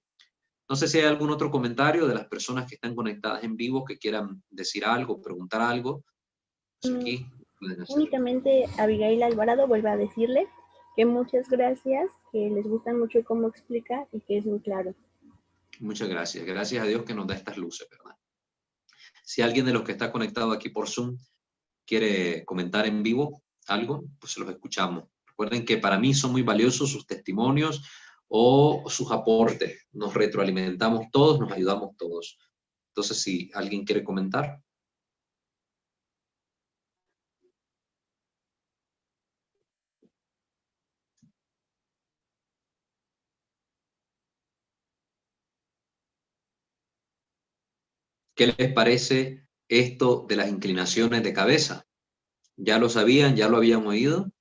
[SPEAKER 3] No sé si hay algún otro comentario de las personas que están conectadas en vivo que quieran decir algo, preguntar algo. Pues aquí pueden hacerlo.
[SPEAKER 4] Únicamente Abigail Alvarado vuelve a decirle que muchas gracias, que les gusta mucho cómo explica y que es muy claro.
[SPEAKER 3] Muchas gracias. Gracias a Dios que nos da estas luces, ¿verdad? Si alguien de los que está conectado aquí por Zoom quiere comentar en vivo algo, pues se los escuchamos. Recuerden que para mí son muy valiosos sus testimonios o sus aportes. Nos retroalimentamos todos, nos ayudamos todos. Entonces, si alguien quiere comentar. ¿Qué les parece esto de las inclinaciones de cabeza? ¿Ya lo sabían? ¿Ya lo habían oído?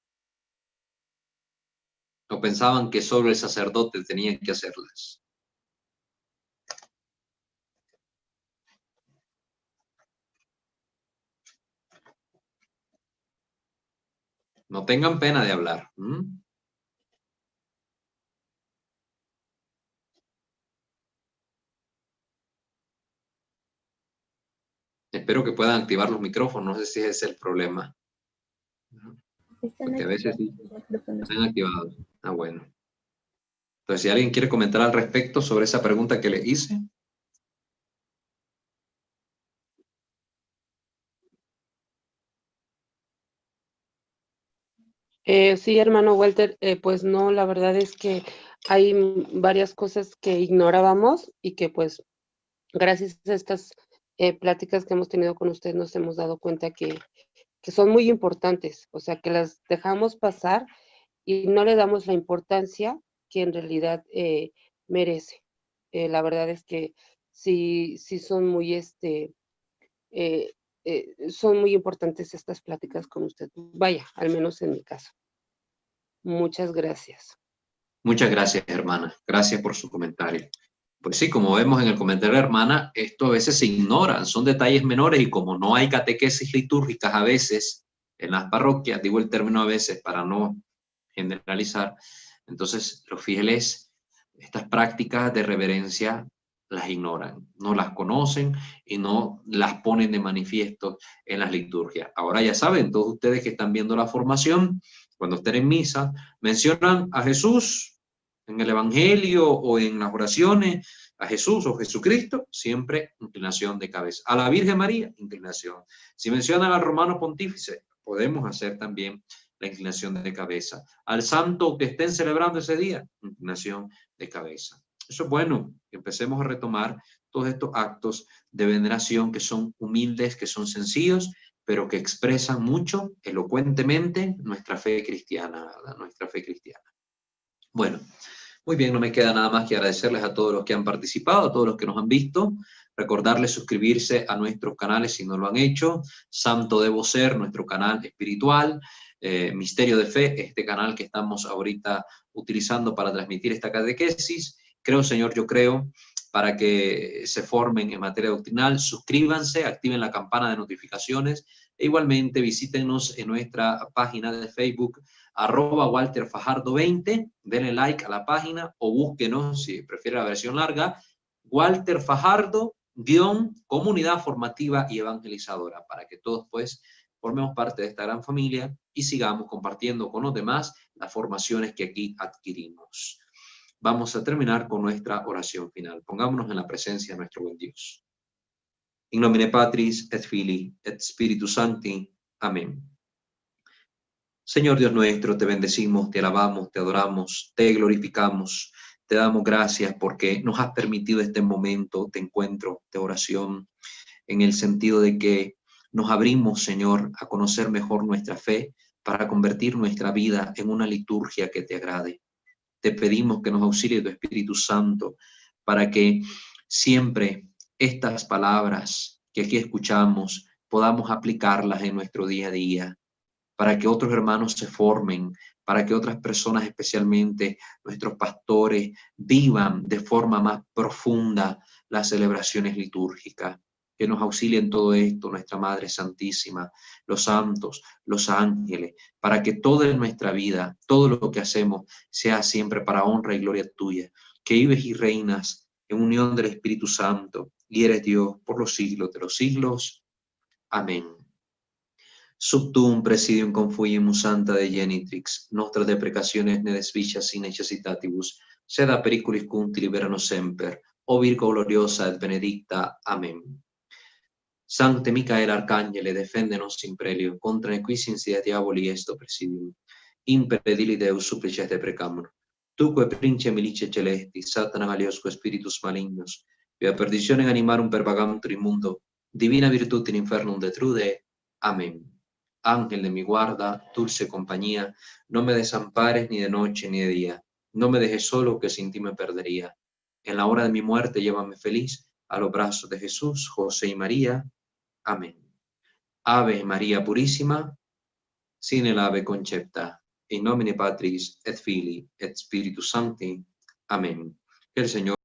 [SPEAKER 3] ¿O pensaban que solo el sacerdote tenía que hacerlas? No tengan pena de hablar. Espero que puedan activar los micrófonos. No sé si ese es el problema. Porque a veces sí están activados. Ah, bueno. Entonces, si alguien quiere comentar al respecto sobre esa pregunta que le hice.
[SPEAKER 5] Sí, hermano Walter, pues no, la verdad es que hay varias cosas que ignorábamos y que pues gracias a estas pláticas que hemos tenido con usted nos hemos dado cuenta que son muy importantes, o sea, que las dejamos pasar y no le damos la importancia que en realidad merece. La verdad es que sí, sí son muy, eh, son muy importantes estas pláticas con usted. Vaya, al menos en mi caso. Muchas gracias.
[SPEAKER 3] Muchas gracias, hermana. Gracias por su comentario. Pues sí, como vemos en el comentario de la hermana, esto a veces se ignora, son detalles menores y como no hay catequesis litúrgicas a veces en las parroquias, digo el término a veces para no generalizar, entonces los fieles estas prácticas de reverencia las ignoran, no las conocen y no las ponen de manifiesto en las liturgias. Ahora ya saben, todos ustedes que están viendo la formación, cuando estén en misa, mencionan a Jesús en el Evangelio o en las oraciones, a Jesús o Jesucristo, siempre inclinación de cabeza. A la Virgen María, inclinación. Si mencionan al romano pontífice, podemos hacer también la inclinación de cabeza. Al santo que estén celebrando ese día, inclinación de cabeza. Eso es bueno, que empecemos a retomar todos estos actos de veneración que son humildes, que son sencillos, pero que expresan mucho, elocuentemente, nuestra fe cristiana, ¿verdad? Nuestra fe cristiana. Bueno, muy bien, no me queda nada más que agradecerles a todos los que han participado, a todos los que nos han visto, recordarles suscribirse a nuestros canales si no lo han hecho, Santo Debo Ser, nuestro canal espiritual, Misterio de Fe, este canal que estamos ahorita utilizando para transmitir esta catequesis, Creo Señor, yo creo, para que se formen en materia doctrinal. Suscríbanse, activen la campana de notificaciones e igualmente visítenos en nuestra página de Facebook, @WalterFajardo20, denle like a la página o búsquenos, si prefiere la versión larga, Walter Fajardo, comunidad formativa y evangelizadora, para que todos pues formemos parte de esta gran familia y sigamos compartiendo con los demás las formaciones que aquí adquirimos. Vamos a terminar con nuestra oración final. Pongámonos en la presencia de nuestro buen Dios. In nomine Patris, et Filii, et Spiritus Sancti. Amén. Señor Dios nuestro, te bendecimos, te alabamos, te adoramos, te glorificamos. Te damos gracias porque nos has permitido este momento de encuentro, de oración, en el sentido de que nos abrimos, Señor, a conocer mejor nuestra fe para convertir nuestra vida en una liturgia que te agrade. Te pedimos que nos auxilie tu Espíritu Santo para que siempre estas palabras que aquí escuchamos podamos aplicarlas en nuestro día a día, para que otros hermanos se formen, para que otras personas, especialmente nuestros pastores, vivan de forma más profunda las celebraciones litúrgicas. Que nos auxilie en todo esto nuestra Madre Santísima, los santos, los ángeles, para que toda nuestra vida, todo lo que hacemos, sea siempre para honra y gloria tuya, que vives y reinas en unión del Espíritu Santo, y eres Dios por los siglos de los siglos. Amén. Sub tuum presidium confugimus santa de genitrix, nostra deprecationes ne desvicias in necessitatibus, sed a periculis cunti libera nos semper, o Virgo gloriosa et benedicta. Amén. Sancte Micael Arcangele, defendenos in prelio, contra nequis insidia diaboli esto presidium. Impedili Deus supplices te precamur. Tuque prince milice celesti, Satanas aliosque spiritus malignos, via perditionem animarum per vagantur in mundo, divina virtut in infernum detrude. Amén. Ángel de mi guarda, dulce compañía, no me desampares ni de noche ni de día, no me dejes solo que sin ti me perdería. En la hora de mi muerte llévame feliz a los brazos de Jesús, José y María. Amén. Ave María Purísima, sin el ave concepta, in nomine Patris et Filii et Spiritus Sancti. Amén. Que el Señor